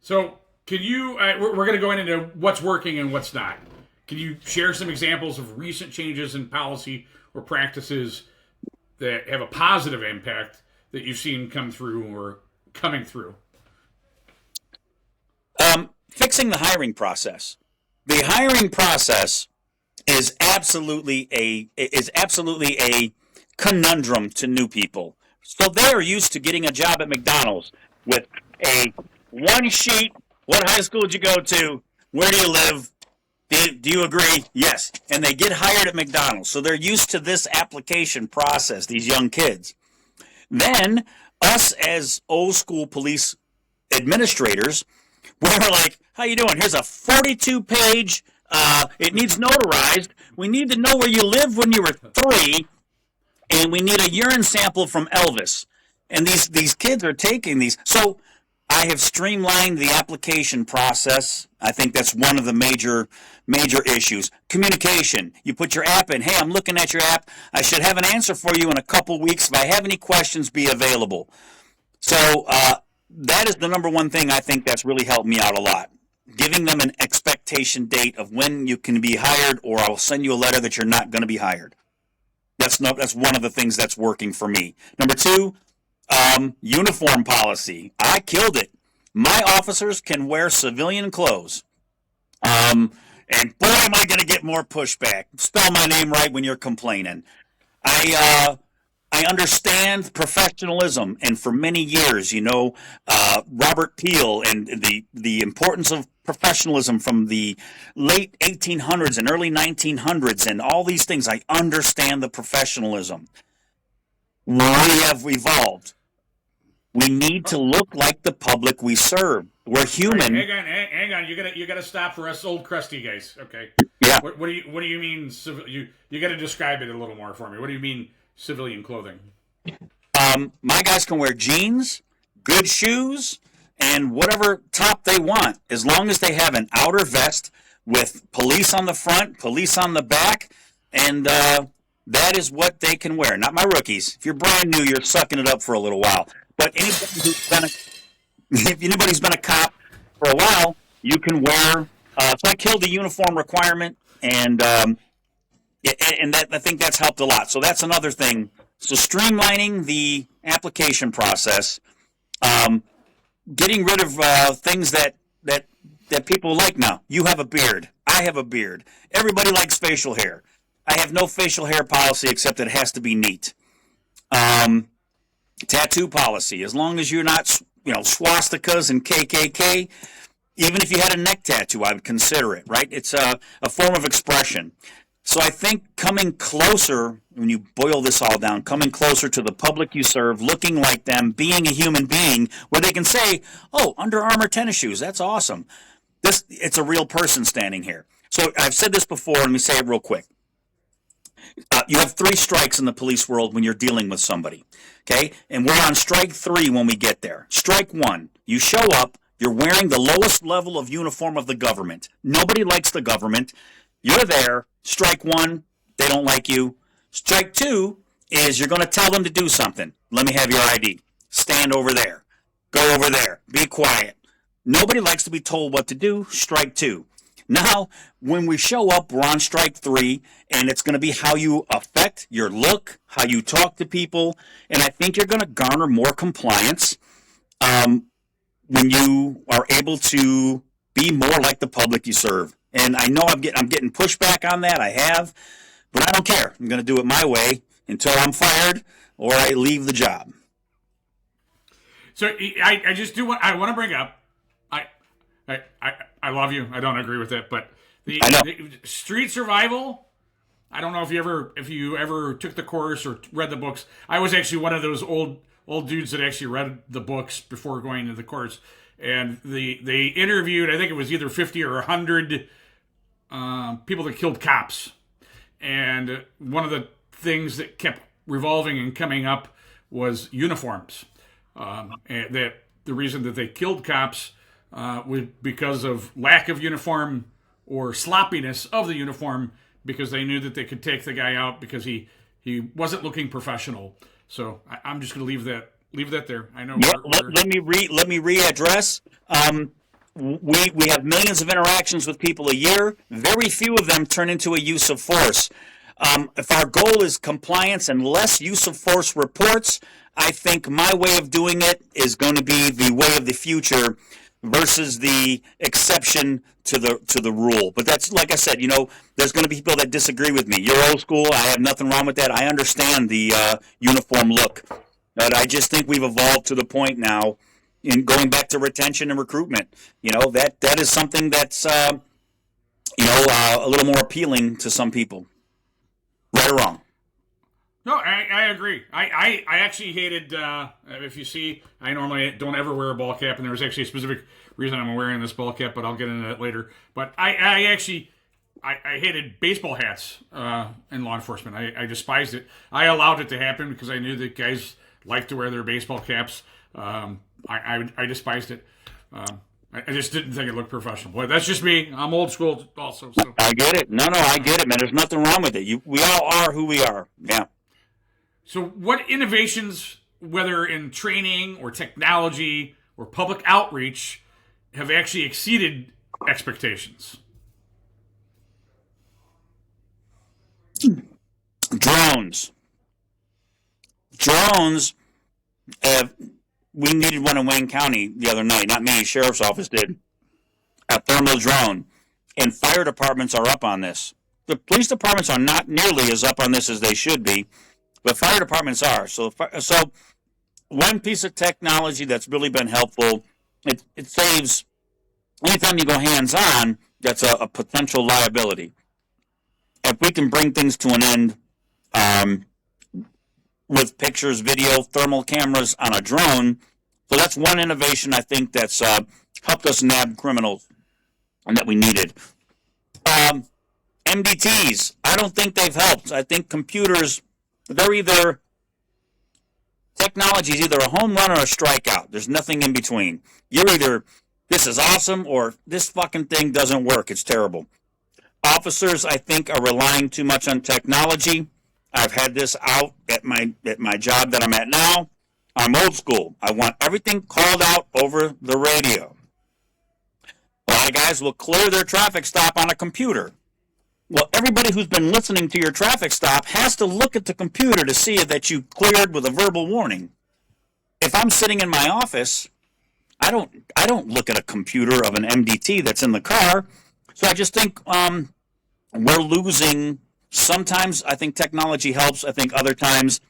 So can you, we're going to go into what's working and what's not. Can you share some examples of recent changes in policy or practices that have a positive impact that you've seen come through or coming through? Fixing the hiring process. The hiring process is absolutely a conundrum to new people. So they are used to getting a job at McDonald's with a one sheet. What high school did you go to? Where do you live? Do you agree? Yes. And they get hired at McDonald's. So they're used to this application process, these young kids. Then us as old school police administrators, we're like, how you doing? Here's a 42-page, it needs notarized. We need to know where you lived when you were 3, and we need a urine sample from Elvis. And these kids are taking these. So I have streamlined the application process. I think that's one of the major issues. Communication. You put your app in. Hey, I'm looking at your app. I should have an answer for you in a couple weeks. If I have any questions, be available. So that is the number one thing I think that's really helped me out a lot. Giving them an expectation date of when you can be hired, or I will send you a letter that you're not going to be hired. That's one of the things that's working for me. Number 2, uniform policy. I killed it. My officers can wear civilian clothes. And boy, am I going to get more pushback. Spell my name right when you're complaining. I understand professionalism, and for many years, you know, Robert Peel and the importance of professionalism from the late 1800s and early 1900s and all these things. I understand the professionalism. We have evolved. We need to look like the public we serve. We're human. Hang on. You gotta stop for us old crusty guys. Okay. Yeah. What do you mean? You got to describe it a little more for me. What do you mean civilian clothing? My guys can wear jeans, good shoes, and whatever top they want, as long as they have an outer vest with police on the front, police on the back, and that is what they can wear. Not my rookies. If you're brand new, you're sucking it up for a little while. But if anybody's been a cop for a while, you can wear. So I killed the uniform requirement, and that I think that's helped a lot. So that's another thing. So streamlining the application process, getting rid of things that people like now. You have a beard. I have a beard. Everybody likes facial hair. I have no facial hair policy except that it has to be neat. Tattoo policy. As long as you're not, swastikas and KKK, even if you had a neck tattoo, I would consider it, right? It's a form of expression. So I think coming closer, when you boil this all down, coming closer to the public you serve, looking like them, being a human being, where they can say, oh, Under Armour tennis shoes, that's awesome. It's a real person standing here. So I've said this before, let me say it real quick. You have 3 strikes in the police world when you're dealing with somebody, okay? And we're on strike 3 when we get there. Strike 1, you show up, you're wearing the lowest level of uniform of the government. Nobody likes the government. You're there. Strike 1, they don't like you. Strike 2 is you're going to tell them to do something. Let me have your ID. Stand over there. Go over there. Be quiet. Nobody likes to be told what to do. Strike 2. Now, when we show up, we're on strike 3, and it's going to be how you affect your look, how you talk to people, and I think you're going to garner more compliance when you are able to be more like the public you serve. And I know I'm getting pushback on that. I have, but I don't care. I'm going to do it my way until I'm fired or I leave the job. So I want to bring up. I love you. I don't agree with it, but the street survival I don't know if you ever took the course or read the books. I was actually one of those old dudes that actually read the books before going to the course, and they interviewed, I think it was either 50 or 100 people that killed cops, and one of the things that kept revolving and coming up was uniforms. And that the reason that they killed cops was because of lack of uniform or sloppiness of the uniform, because they knew that they could take the guy out because he wasn't looking professional. So I'm just going to leave that there. I know. Yeah, let me readdress. We have millions of interactions with people a year. Very few of them turn into a use of force. If our goal is compliance and less use of force reports, I think my way of doing it is going to be the way of the future versus the exception to the rule. But that's, like I said, there's going to be people that disagree with me. You're old school. I have nothing wrong with that. I understand the uniform look. But I just think we've evolved to the point now, in going back to retention and recruitment, that is something that's, a little more appealing to some people. Right or wrong? No, I agree. I actually hated, if you see, I normally don't ever wear a ball cap, and there was actually a specific reason I'm wearing this ball cap, but I'll get into that later. But I hated baseball hats in law enforcement. I despised it. I allowed it to happen because I knew that guys like to wear their baseball caps. I despised it. I just didn't think it looked professional. Boy, that's just me. I'm old school also. So. I get it. No, I get it, man. There's nothing wrong with it. We all are who we are. Yeah. So what innovations, whether in training or technology or public outreach, have actually exceeded expectations? Drones. We needed one in Wayne County the other night. Not me, sheriff's office did. A thermal drone. And fire departments are up on this. The police departments are not nearly as up on this as they should be, but fire departments are. So one piece of technology that's really been helpful, it saves, anytime you go hands-on, that's a potential liability. If we can bring things to an end with pictures, video, thermal cameras on a drone, so that's one innovation I think that's helped us nab criminals and that we needed. MDTs, I don't think they've helped. I think computers, technology is either a home run or a strikeout. There's nothing in between. You're either, this is awesome, or this fucking thing doesn't work. It's terrible. Officers, I think, are relying too much on technology. I've had this out at my job that I'm at now. I'm old school. I want everything called out over the radio. A lot of guys will clear their traffic stop on a computer. Well, everybody who's been listening to your traffic stop has to look at the computer to see that you cleared with a verbal warning. If I'm sitting in my office, I don't look at a computer of an MDT that's in the car. So I just think we're losing. Sometimes I think technology helps. I think other times,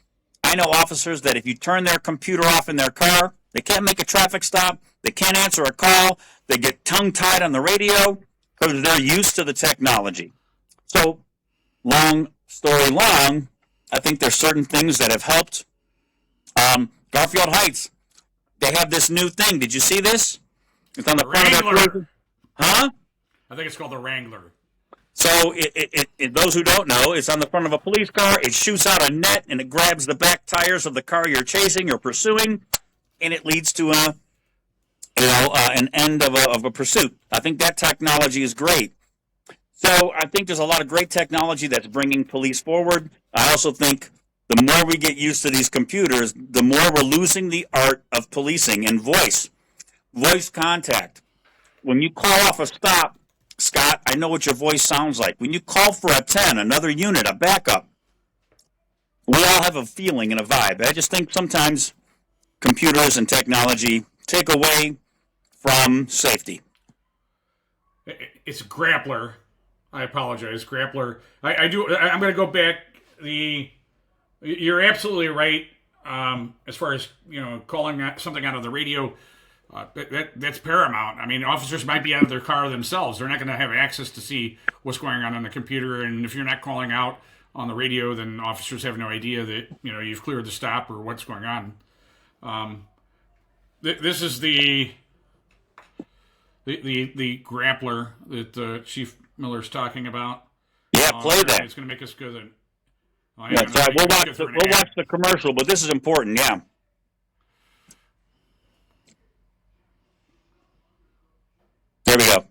I know officers that if you turn their computer off in their car, they can't make a traffic stop, they can't answer a call, they get tongue-tied on the radio because they're used to the technology. So, long story long, I think there's certain things that have helped. Garfield Heights, they have this new thing. Did you see this? It's on the front of their car. Huh? I think it's called the Wrangler. So, those who don't know, it's on the front of a police car. It shoots out a net, and it grabs the back tires of the car you're chasing or pursuing, and it leads to an end of a pursuit. I think that technology is great. So I think there's a lot of great technology that's bringing police forward. I also think the more we get used to these computers, the more we're losing the art of policing and voice contact. When you call off a stop, Scott, I know what your voice sounds like. When you call for a 10, another unit, a backup, we all have a feeling and a vibe. I just think sometimes computers and technology take away from safety. It's Grappler. I apologize, Grappler. I'm going to go back. You're absolutely right. As far as calling something out of the radio, That's paramount. I mean, officers might be out of their car themselves. They're not going to have access to see what's going on the computer. And if you're not calling out on the radio, then officers have no idea that you've cleared the stop or what's going on. This is the grappler that Chief Miller's talking about. Yeah, play that. It's going to make us go then. We'll watch the commercial, but this is important. Yeah. There we go.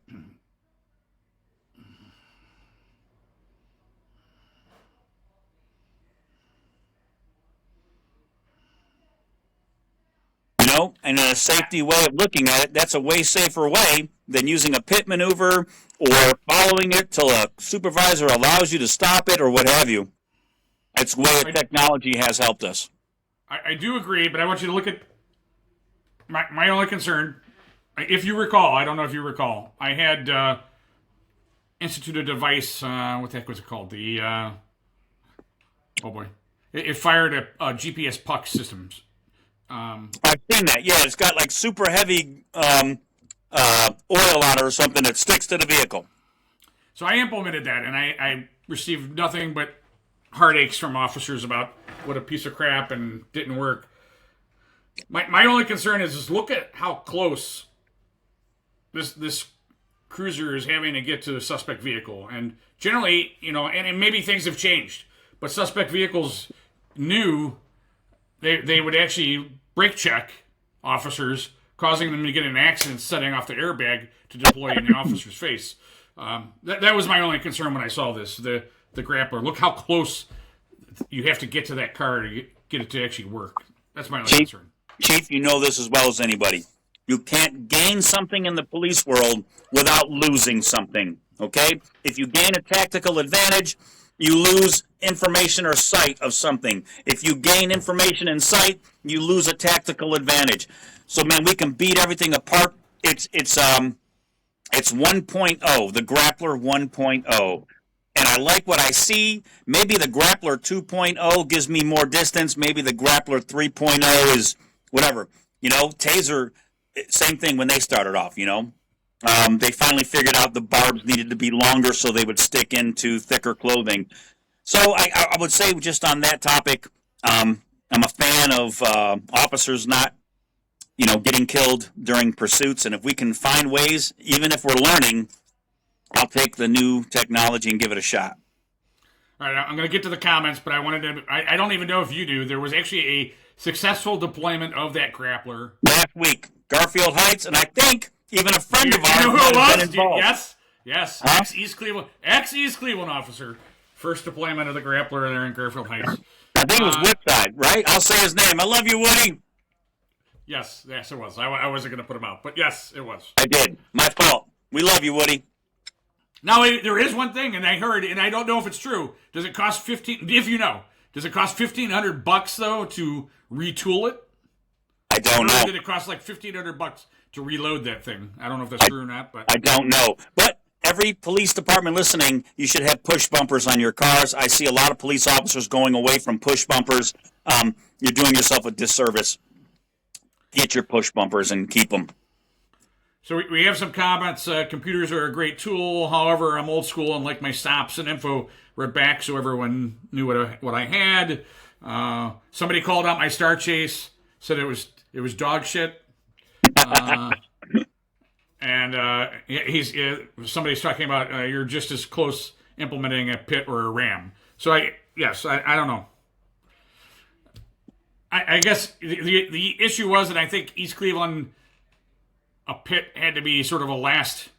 And in a safety way of looking at it, that's a way safer way than using a pit maneuver or following it till a supervisor allows you to stop it or what have you. It's the way technology has helped us. I do agree, but I want you to look at my only concern. If you recall, I don't know if you recall, I had instituted a device. What the heck was it called? Oh boy, it fired a GPS puck systems. I've seen that. Yeah, it's got like super heavy oil on it or something that sticks to the vehicle. So I implemented that, and I received nothing but heartaches from officers about what a piece of crap and didn't work. My only concern is look at how close this cruiser is having to get to the suspect vehicle. And generally, and maybe things have changed, but suspect vehicles knew they would actually brake check officers, causing them to get in an accident, setting off the airbag to deploy in the officer's face. That was my only concern when I saw this, the grappler. Look how close you have to get to that car to get it to actually work. That's my only concern. Chief, you know this as well as anybody. You can't gain something in the police world without losing something, okay? If you gain a tactical advantage, you lose information or sight of something. If you gain information and sight, you lose a tactical advantage. So, man, we can beat everything apart. It's 1.0, the Grappler 1.0. And I like what I see. Maybe the Grappler 2.0 gives me more distance. Maybe the Grappler 3.0 is whatever. Taser, same thing when they started off, They finally figured out the barbs needed to be longer so they would stick into thicker clothing. So I would say just on that topic, I'm a fan of officers not, getting killed during pursuits. And if we can find ways, even if we're learning, I'll take the new technology and give it a shot. All right, I'm going to get to the comments, but I don't even know if you do. There was actually a successful deployment of that grappler last week, Garfield Heights, and I think even a friend of ours who it has was? been involved. Yes, Huh? ex-East Cleveland officer. First deployment of the grappler there in Garfield Heights. I think it was Woodside, right? I'll say his name. I love you, Woody. Yes, it was. I wasn't going to put him out, but yes, it was. I did. My fault. We love you, Woody. Now, there is one thing, and I heard, and I don't know if it's true. Does it cost does it cost $1,500 though to retool it? I don't know. Did it cost like $1,500 to reload that thing? I don't know if that's true or not, but I don't know. But every police department listening, you should have push bumpers on your cars. I see a lot of police officers going away from push bumpers. You're doing yourself a disservice. Get your push bumpers and keep them. So we have some comments. Computers are a great tool. However, I'm old school and like my stops and info read back so everyone knew what I had. Somebody called out my Star Chase, said it was dog shit. And somebody's talking about you're just as close implementing a pit or a ram. So I don't know. I guess the issue was that I think East Cleveland, a pit had to be sort of a last.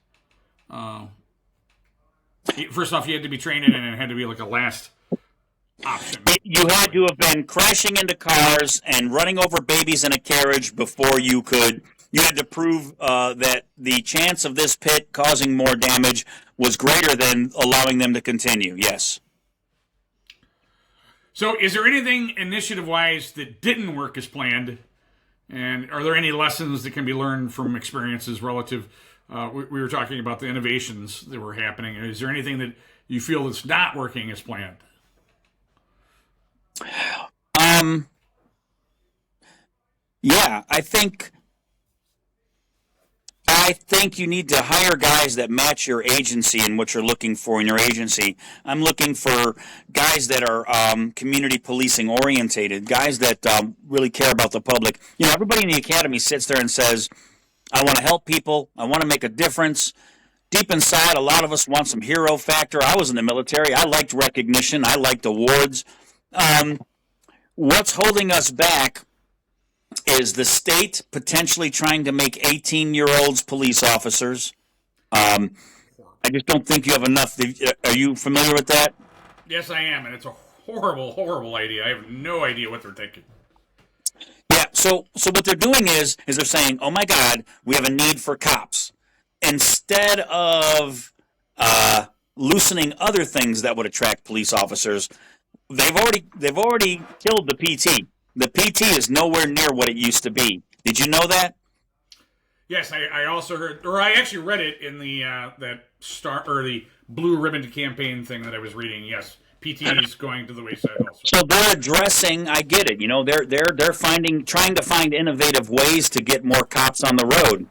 First off, you had to be trained in it, and it had to be like a last option. You had to have been crashing into cars and running over babies in a carriage before you could. You had to prove that the chance of this pit causing more damage was greater than allowing them to continue. Yes. So, is there anything initiative-wise that didn't work as planned? And are there any lessons that can be learned from experiences relative? We were talking about the innovations that were happening. Is there anything that you feel that's not working as planned? Yeah, I think I think you need to hire guys that match your agency and what you're looking for in your agency. I'm looking for guys that are community policing orientated, guys that really care about the public. You know, everybody in the academy sits there and says, I want to help people. I want to make a difference. Deep inside, a lot of us want some hero factor. I was in the military. I liked recognition. I liked awards. What's holding us back is the state potentially trying to make 18-year-olds police officers. I just don't think you have enough. Are you familiar with that? Yes, I am, and it's a horrible, horrible idea. I have no idea what they're thinking. Yeah, so what they're doing is they're saying, oh my God, we have a need for cops. Instead of loosening other things that would attract police officers, they've already killed the PT. The PT is nowhere near what it used to be. Did you know that? Yes, I also heard, or I actually read it in the the Blue Ribbon campaign thing that I was reading. Yes, PT is going to the wayside also. So they're addressing. I get it. You know, they're trying to find innovative ways to get more cops on the road.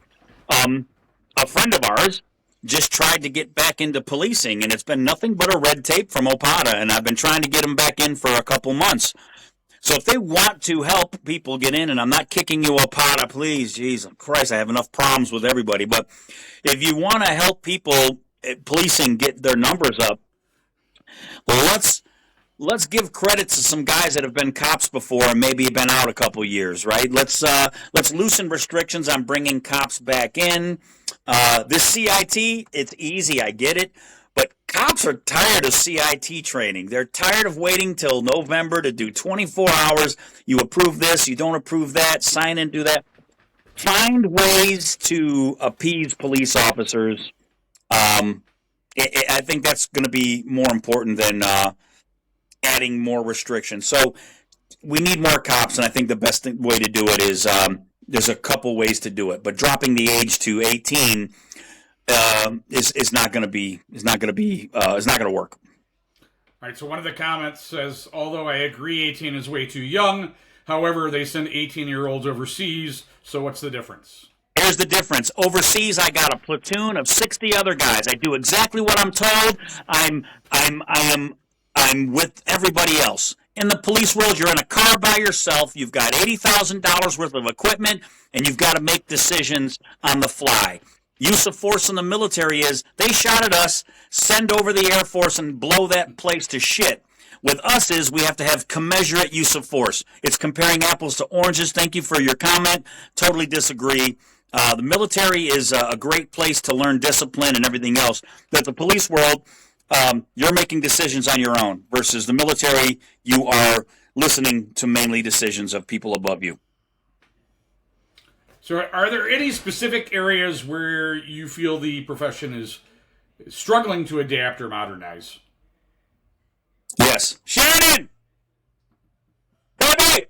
A friend of ours just tried to get back into policing, and it's been nothing but a red tape from OPATA, and I've been trying to get him back in for a couple months. So if they want to help people get in, and I'm not kicking you, OPATA, please, Jesus Christ, I have enough problems with everybody, but if you want to help people, policing, get their numbers up, let's give credit to some guys that have been cops before and maybe been out a couple years, right? Let's loosen restrictions on bringing cops back in. This CIT, it's easy, I get it, but cops are tired of CIT training. They're tired of waiting till November to do 24 hours. You approve this, you don't approve that, sign in, do that. Find ways to appease police officers. I think that's going to be more important than adding more restrictions. So we need more cops, and I think the best way to do it is there's a couple ways to do it, but dropping the age to 18 is not going to work. All right. So one of the comments says, although I agree 18 is way too young, however, they send 18-year-olds overseas. So what's the difference? Here's the difference. Overseas, I got a platoon of 60 other guys. I do exactly what I'm told. I'm with everybody else. In the police world, you're in a car by yourself. You've got $80,000 worth of equipment, and you've got to make decisions on the fly. Use of force in the military is they shot at us, send over the Air Force and blow that place to shit. With us is we have to have commensurate use of force. It's comparing apples to oranges. Thank you for your comment. Totally disagree. The military is a great place to learn discipline and everything else. But the police world, you're making decisions on your own versus the military, you are listening to mainly decisions of people above you. So are there any specific areas where you feel the profession is struggling to adapt or modernize? Yes. Shannon! Hey!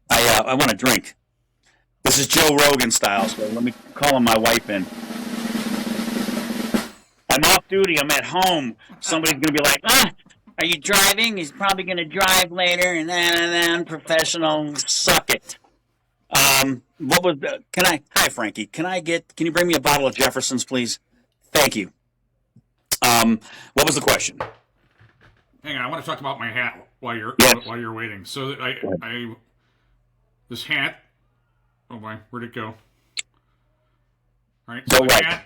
I want a drink. This is Joe Rogan style, so let me call my wife in. I'm off duty. I'm at home. Somebody's going to be like, are you driving? He's probably going to drive later, and then professional, suck it. What was the, hi Frankie, can you bring me a bottle of Jefferson's, please? Thank you. What was the question? Hang on, I want to talk about my hat while you're waiting. So this hat, oh my, where'd it go? All right, so the hat,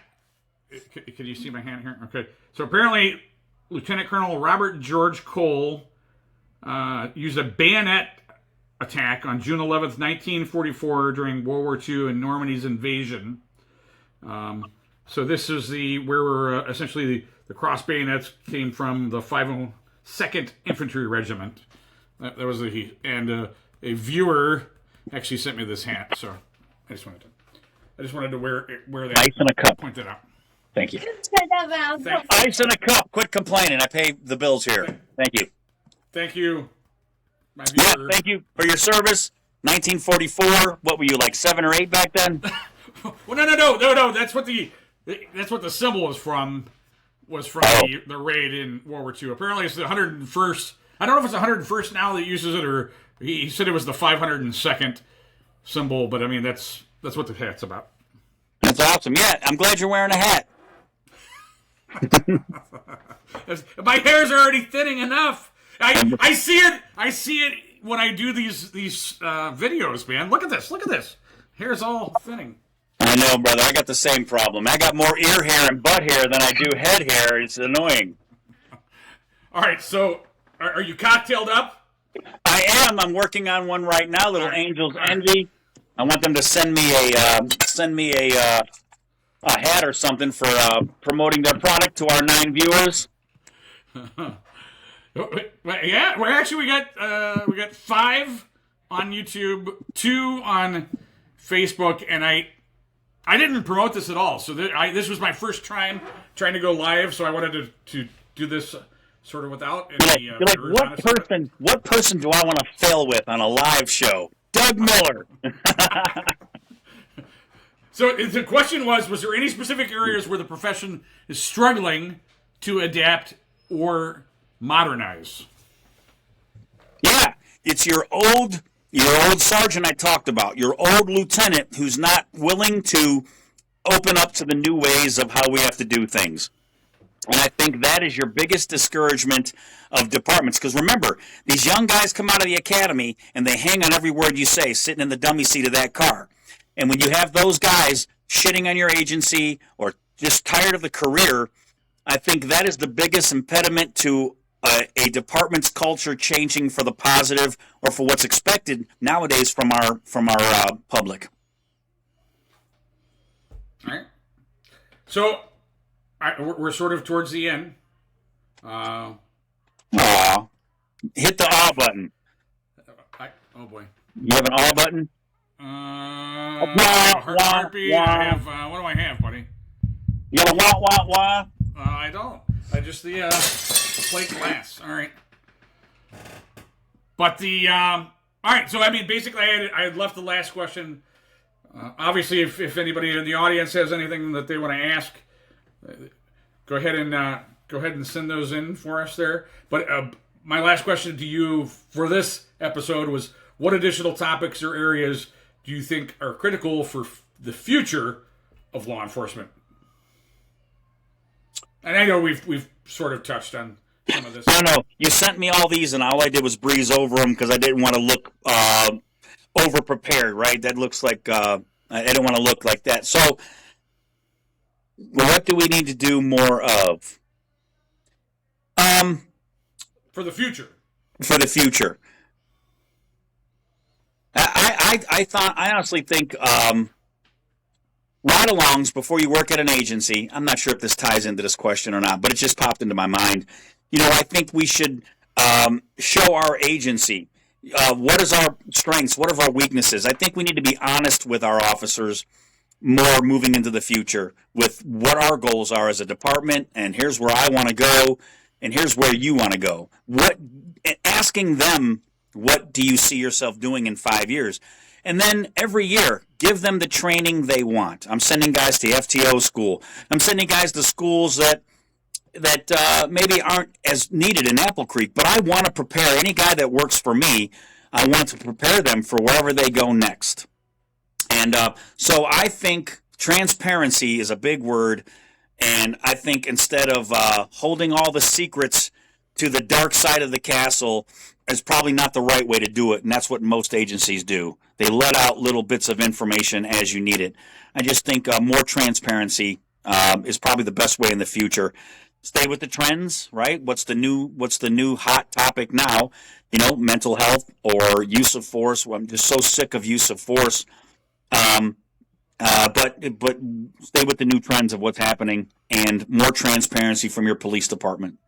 can you see my hat here? Okay, so apparently Lieutenant Colonel Robert George Cole used a bayonet attack on June 11th, 1944 during World War II and Normandy's invasion. So this is where essentially the cross bayonets came from the 502nd Infantry Regiment. That was and a viewer actually sent me this hat, so I just wanted to wear that. Ice in a cup. Point that out. Thank you. Ice in a cup. Quit complaining. I pay the bills here. Thank you. Thank you. Yeah, thank you for your service. 1944. What were you, like 7 or 8 back then? Well, no. That's what the symbol was from. The raid in World War II. Apparently, it's the 101st. I don't know if it's the 101st now that uses it, or he said it was the 502nd symbol. But I mean, that's That's what the hat's about. That's awesome. Yeah, I'm glad you're wearing a hat. My hair's already thinning enough. I see it. I see it when I do these videos, man. Look at this. Look at this. Hair's all thinning. I know, brother. I got the same problem. I got more ear hair and butt hair than I do head hair. It's annoying. All right. So, are you cocktailed up? I am. I'm working on one right now. Little Angel's Envy. I want them to send me a hat or something for promoting their product to our 9 viewers. Yeah, we got 5 on YouTube, 2 on Facebook, and I didn't promote this at all. So this was my first time trying to go live, so I wanted to do this sort of without any. You're like, what person do I want to fail with on a live show? Doug Miller. So the question was there any specific areas where the profession is struggling to adapt or modernize? Yeah, it's your old sergeant I talked about, your old lieutenant who's not willing to open up to the new ways of how we have to do things. And I think that is your biggest discouragement of departments. Because remember, these young guys come out of the academy and they hang on every word you say, sitting in the dummy seat of that car. And when you have those guys shitting on your agency or just tired of the career, I think that is the biggest impediment to a department's culture changing for the positive or for what's expected nowadays from our public. All right. So we're sort of towards the end. Hit the awe button. Oh boy. You have an awe button? Heartbeat. I have. What do I have, buddy? You have a wah. I don't. I just the plate glass. All right. But all right. So I mean, basically, I had left the last question. Obviously, if anybody in the audience has anything that they want to ask, go ahead and send those in for us there. But my last question to you for this episode was: what additional topics or areas do you think are critical for the future of law enforcement? And I know we've sort of touched on some of this. No. You sent me all these, and all I did was breeze over them because I didn't want to look over prepared. Right? That looks like I didn't want to look like that. So, what do we need to do more of? For the future. For the future. I honestly think ride-alongs before you work at an agency. I'm not sure if this ties into this question or not, but it just popped into my mind. I think we should show our agency what is our strengths, what are our weaknesses. I think we need to be honest with our officers more moving into the future with what our goals are as a department, and here's where I want to go, and here's where you want to go. Asking them, what do you see yourself doing in 5 years? And then every year, give them the training they want. I'm sending guys to FTO school. I'm sending guys to schools that maybe aren't as needed in Apple Creek, but I want to prepare any guy that works for me. I want to prepare them for wherever they go next. And so I think transparency is a big word, and I think instead of holding all the secrets to the dark side of the castle is probably not the right way to do it, and that's what most agencies do. They let out little bits of information as you need it. I just think more transparency is probably the best way in the future. Stay with the trends, right? What's the new hot topic now? Mental health or use of force. Well, I'm just so sick of use of force. But stay with the new trends of what's happening and more transparency from your police department.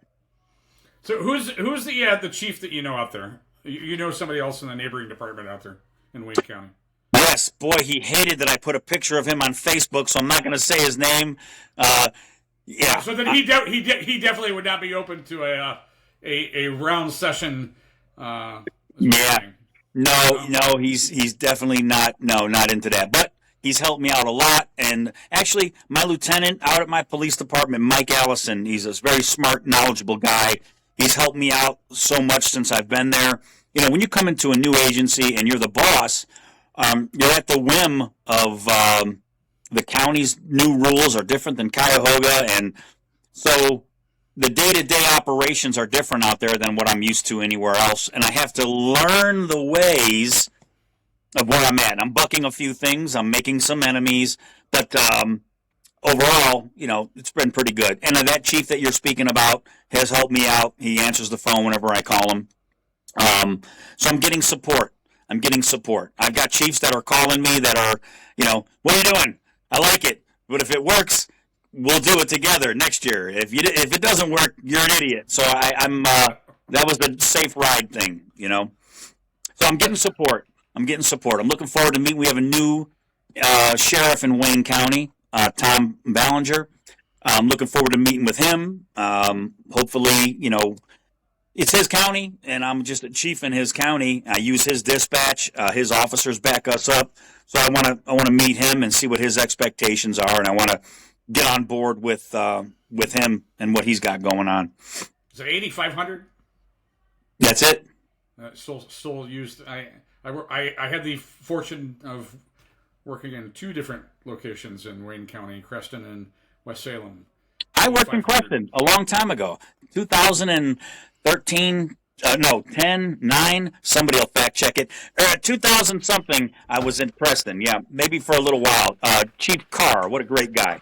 So who's the chief that you know out there? You know somebody else in the neighboring department out there in Wayne County? Yes, boy, he hated that I put a picture of him on Facebook, so I'm not going to say his name. Yeah. So then he definitely would not be open to a round session. Yeah. No, he's definitely not into that. But he's helped me out a lot. And actually, my lieutenant out at my police department, Mike Allison, he's a very smart, knowledgeable guy. He's helped me out so much since I've been there. When you come into a new agency and you're the boss, you're at the whim of the county's new rules are different than Cuyahoga, and so the day-to-day operations are different out there than what I'm used to anywhere else, and I have to learn the ways of where I'm at. I'm bucking a few things. I'm making some enemies, but overall, it's been pretty good. And that chief that you're speaking about has helped me out. He answers the phone whenever I call him. So I'm getting support. I've got chiefs that are calling me that are, what are you doing? I like it, but if it works, we'll do it together next year. If it doesn't work, you're an idiot. So I'm that was the safe ride thing, So I'm getting support. I'm looking forward to meeting. We have a new sheriff in Wayne County, Tom Ballinger. I'm looking forward to meeting with him. Hopefully, it's his county, and I'm just a chief in his county. I use his dispatch. His officers back us up. So I want to meet him and see what his expectations are, and I want to get on board with him and what he's got going on. Is it 8,500? That's it. Still used. I had the fortune of working in 2 different locations in Wayne County, Creston and West Salem. I worked in Creston a long time ago, 2013. 10, 9, somebody will fact check it. 2000 something, I was in Preston, yeah, maybe for a little while. Chief Carr, what a great guy.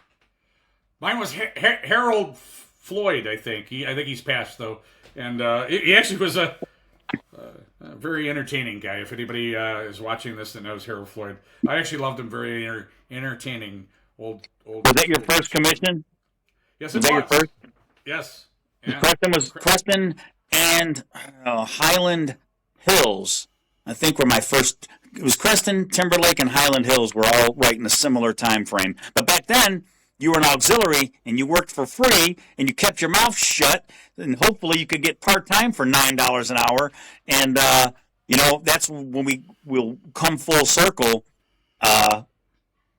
Mine was Harold Floyd, I think. I think he's passed, though. And he actually was a very entertaining guy. If anybody is watching this that knows Harold Floyd, I actually loved him. Very entertaining. Old. Was that your first commission? Yes, it was. Was that your first? Yes. Yeah. Creston and Highland Hills, I think, were my first. It was Creston, Timberlake, and Highland Hills were all right in a similar time frame. But back then, you were an auxiliary, and you worked for free, and you kept your mouth shut, and hopefully you could get part-time for $9 an hour. And, that's when we'll come full circle.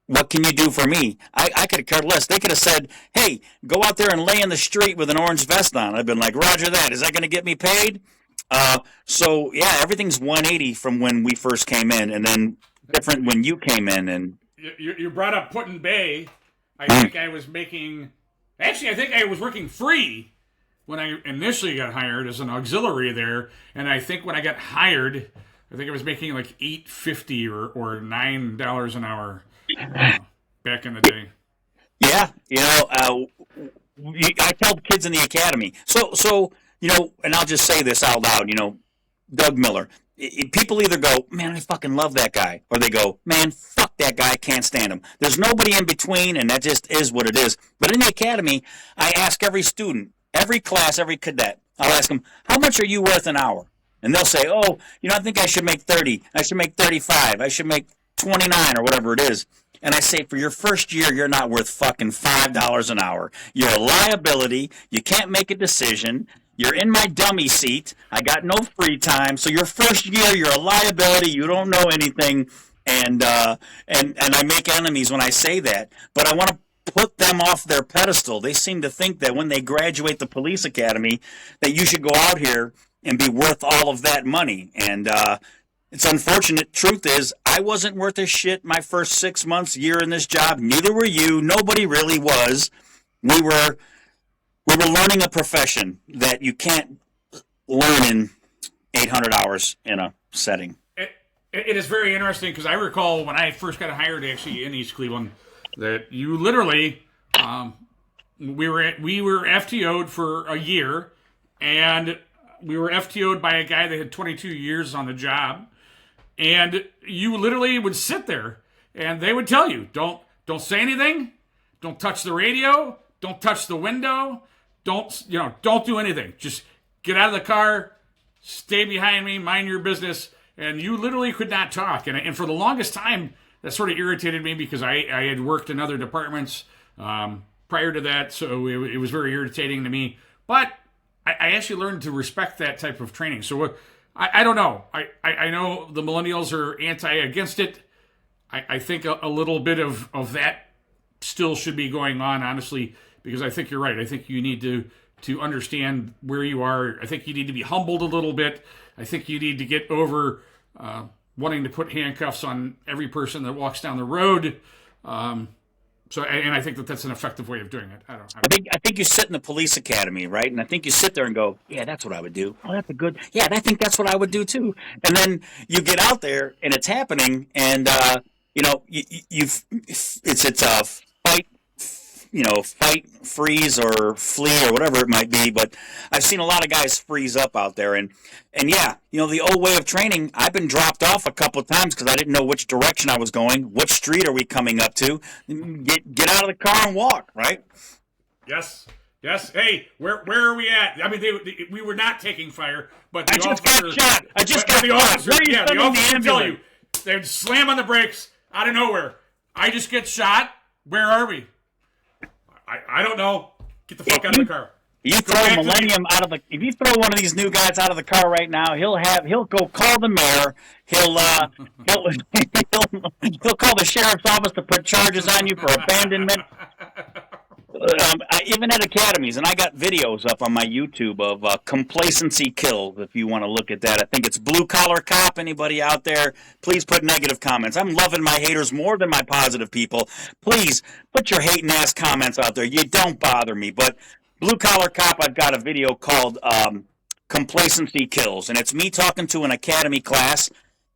What can you do for me? I could have cared less. They could have said, hey, go out there and lay in the street with an orange vest on. I've been like, roger that. Is that going to get me paid? So, yeah, everything's 180 from when we first came in, and then different when you came in. And you brought up Put-in Bay. I think I was making... Actually, I think I was working free when I initially got hired as an auxiliary there. And I think when I got hired, I think I was making like $8.50 or $9 an hour. Back in the day. Yeah, I tell kids in the academy. So and I'll just say this out loud. Doug Miller. People either go, man, I fucking love that guy, or they go, man, fuck that guy, I can't stand him. There's nobody in between, and that just is what it is. But in the academy, I ask every student, every class, every cadet, I'll ask them, how much are you worth an hour? And they'll say, oh, I think I should make 30. I should make 35. I should make 29 or whatever it is. And I say, for your first year, you're not worth fucking $5 an hour. You're a liability. You can't make a decision. You're in my dummy seat. I got no free time. So your first year, you're a liability. You don't know anything. And I make enemies when I say that. But I want to put them off their pedestal. They seem to think that when they graduate the police academy, that you should go out here and be worth all of that money. And it's unfortunate. Truth is, I wasn't worth a shit my first 6 months, year in this job. Neither were you. Nobody really was. We were learning a profession that you can't learn in 800 hours in a setting. It is very interesting because I recall when I first got hired actually in East Cleveland that you literally we were FTO'd for a year, and we were FTO'd by a guy that had 22 years on the job. And you literally would sit there, and they would tell you, don't say anything, don't touch the radio, don't touch the window, don't do anything. Just get out of the car, stay behind me, mind your business. And you literally could not talk. And for the longest time, that sort of irritated me because I had worked in other departments prior to that, so it was very irritating to me. But I actually learned to respect that type of training. So I don't know. I know the millennials are against it. I think a little bit of that still should be going on, honestly, because I think you're right. I think you need to understand where you are. I think you need to be humbled a little bit. I think you need to get over wanting to put handcuffs on every person that walks down the road. And I think that that's an effective way of doing it. I think you sit in the police academy, right? And I think you sit there and go, yeah, that's what I would do. Oh, that's a good. Yeah, I think that's what I would do too. And then you get out there and it's happening, and it's a fight, fight, freeze, or flee, or whatever it might be. But I've seen a lot of guys freeze up out there, and yeah, the old way of training. I've been dropped off a couple of times because I didn't know which direction I was going. Which street are we coming up to? Get out of the car and walk, right? Yes. Hey, where are we at? I mean, we were not taking fire, but the officer got shot. I just got the shot. officer. Yeah, the officer tell you they'd slam on the brakes out of nowhere. I just get shot. Where are we? I don't know. Get the fuck out of the car. You throw Millennium out of the. If you throw one of these new guys out of the car right now, he'll go call the mayor. He'll call the sheriff's office to put charges on you for abandonment. I even at academies, and I got videos up on my YouTube of complacency kills. If you want to look at that, I think it's Blue Collar Cop. Anybody out there? Please put negative comments. I'm loving my haters more than my positive people. Please put your hating ass comments out there. You don't bother me, but. Blue Collar Cop, I've got a video called Complacency Kills, and it's me talking to an academy class,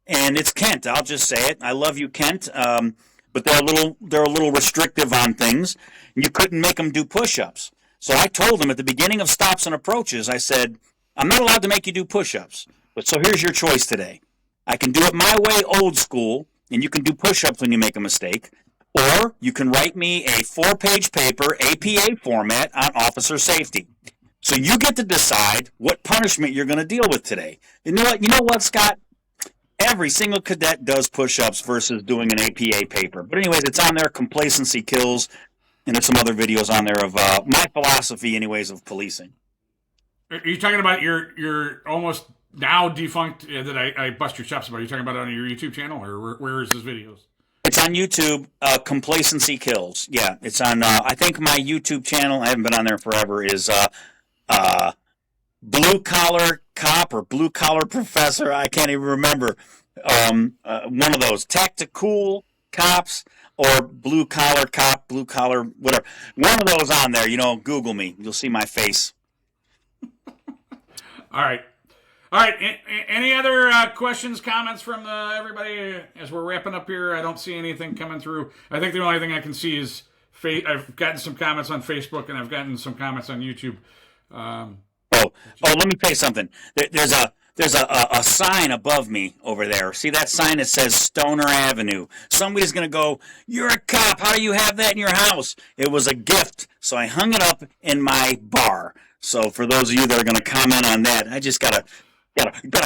and it's Kent. I'll just say it. I love you, Kent, but they're a little restrictive on things. You couldn't make them do push-ups. So I told them at the beginning of stops and approaches, I said, I'm not allowed to make you do push-ups, but so here's your choice today. I can do it my way, old school, and you can do push-ups when you make a mistake. Or you can write me a 4-page paper, APA format, on officer safety. So you get to decide what punishment you're going to deal with today. You know what, Scott? Every single cadet does push-ups versus doing an APA paper. But anyways, it's on there, Complacency Kills, and there's some other videos on there of my philosophy, anyways, of policing. Are you talking about your almost now defunct that I bust your chops about? Are you talking about it on your YouTube channel, or where is this videos? It's on YouTube, Complacency Kills. Yeah, it's on, I think my YouTube channel, I haven't been on there forever, is Blue Collar Cop or Blue Collar Professor. I can't even remember. One of those, Tactical Cops or Blue Collar Cop, Blue Collar, whatever. One of those on there, Google me. You'll see my face. All right. Any other questions, comments from everybody as we're wrapping up here? I don't see anything coming through. I think the only thing I can see is I've gotten some comments on Facebook and I've gotten some comments on YouTube. Let me tell you something. There's a sign above me over there. See that sign that says Stoner Avenue? Somebody's going to go, you're a cop. How do you have that in your house? It was a gift, so I hung it up in my bar. So for those of you that are going to comment on that, I just gotta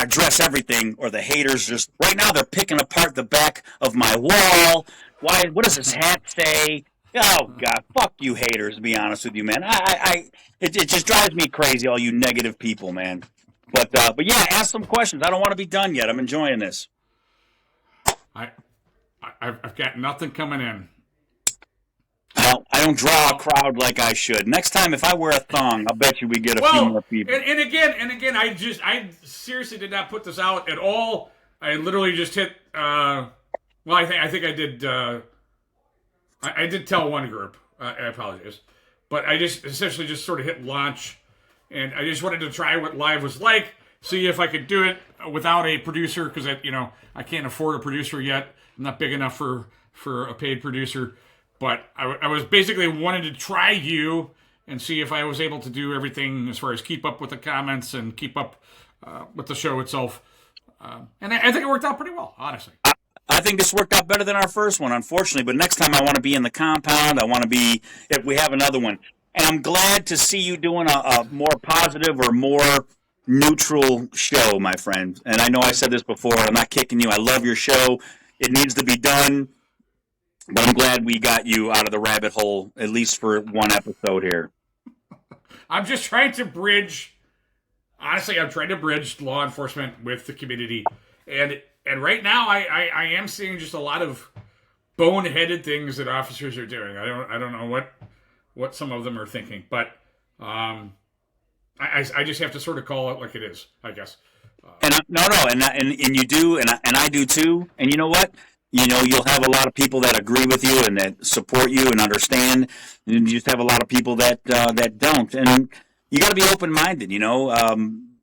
address everything, or the haters just right now they're picking apart the back of my wall. Why? What does this hat say? Oh God, fuck you haters. To be honest with you, man, it just drives me crazy. All you negative people, man. But yeah, ask some questions. I don't want to be done yet. I'm enjoying this. I've got nothing coming in. Well, I don't draw a crowd like I should. Next time, if I wear a thong, I'll bet you we get a few more people. And again, I seriously did not put this out at all. I literally just hit. I think I did. I did tell one group. I apologize, but I just essentially just sort of hit launch, and I just wanted to try what live was like, see if I could do it without a producer, because I can't afford a producer yet. I'm not big enough for a paid producer. But I was basically wanting to try you and see if I was able to do everything as far as keep up with the comments and keep up with the show itself. And I think it worked out pretty well, honestly. I think this worked out better than our first one, unfortunately. But next time I want to be in the compound. I want to be, if we have another one. And I'm glad to see you doing a more positive or more neutral show, my friend. And I know I said this before. I'm not kicking you. I love your show. It needs to be done. But I'm glad we got you out of the rabbit hole, at least for one episode here. I'm just trying to bridge, honestly, I'm trying to bridge law enforcement with the community. And right now, I am seeing just a lot of boneheaded things that officers are doing. I don't know what some of them are thinking. But I just have to sort of call it like it is, I guess. And you do, and I do too. And you know what? You know, you'll have a lot of people that agree with you and that support you and understand, and you just have a lot of people that don't. And you got to be open minded. You know,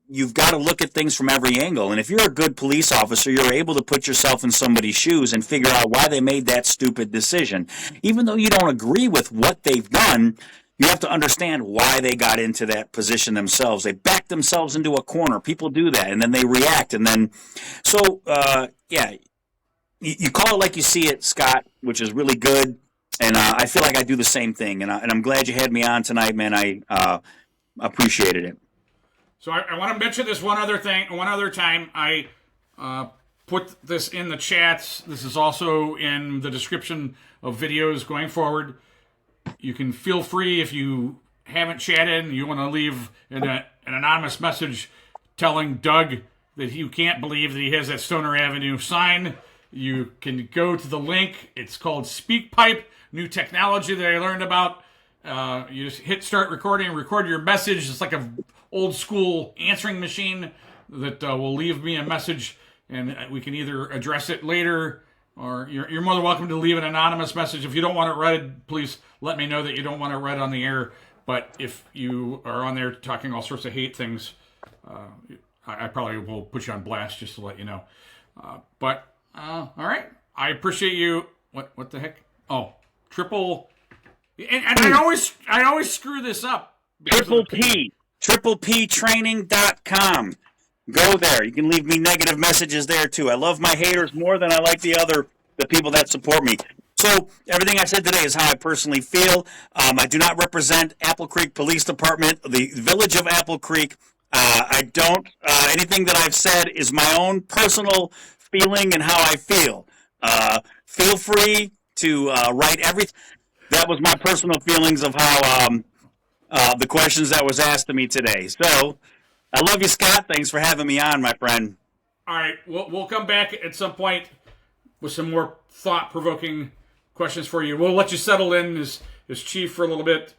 you've got to look at things from every angle. And if you're a good police officer, you're able to put yourself in somebody's shoes and figure out why they made that stupid decision, even though you don't agree with what they've done. You have to understand why they got into that position themselves. They back themselves into a corner. People do that, and then they react. And then, so, yeah, you call it like you see it, Scott, which is really good. And I feel like I do the same thing. And I'm glad you had me on tonight, man. I appreciated it. So I want to mention this one other time. I put this in the chats. This is also in the description of videos going forward. You can feel free, if you haven't chatted and you want to leave an anonymous message telling Doug that you can't believe that he has that Stoner Avenue sign. You can go to the link. It's called SpeakPipe, new technology that I learned about. You just hit start recording, record your message. It's like an old school answering machine that will leave me a message, and we can either address it later, or you're more than welcome to leave an anonymous message. If you don't want it read, please let me know that you don't want it read on the air. But if you are on there talking all sorts of hate things, I probably will put you on blast just to let you know. All right. I appreciate you. What the heck? Oh, triple. And I always screw this up. Triple P. TriplePtraining.com. Go there. You can leave me negative messages there too. I love my haters more than I like the people that support me. So everything I said today is how I personally feel. I do not represent Apple Creek Police Department, the village of Apple Creek. I don't. Anything that I've said is my own personal feeling and how I feel. Feel free to write everything. That was my personal feelings of how the questions that was asked to me today. So I love you, Scott. Thanks for having me on, my friend. All right, we'll come back at some point with some more thought-provoking questions for you. We'll let you settle in as chief for a little bit.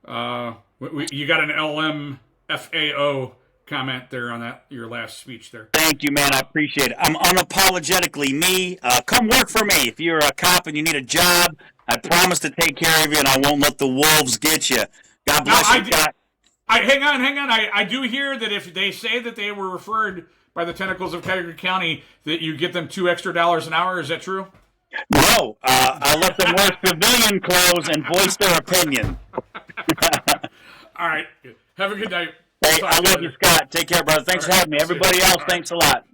You got an LMFAO comment there on your last speech there. Thank you, man. I appreciate it. I'm unapologetically me. Come work for me. If you're a cop and you need a job, I promise to take care of you, and I won't let the wolves get you. God bless you, Scott. Hang on. I do hear that if they say that they were referred by the Tentacles of Cuyahoga County, that you get them $2 extra an hour. Is that true? No. I let them wear civilian clothes and voice their opinion. All right. Have a good night. Hey, I love you, Scott. Take care, brother. Thanks for having me. Everybody else, thanks a lot.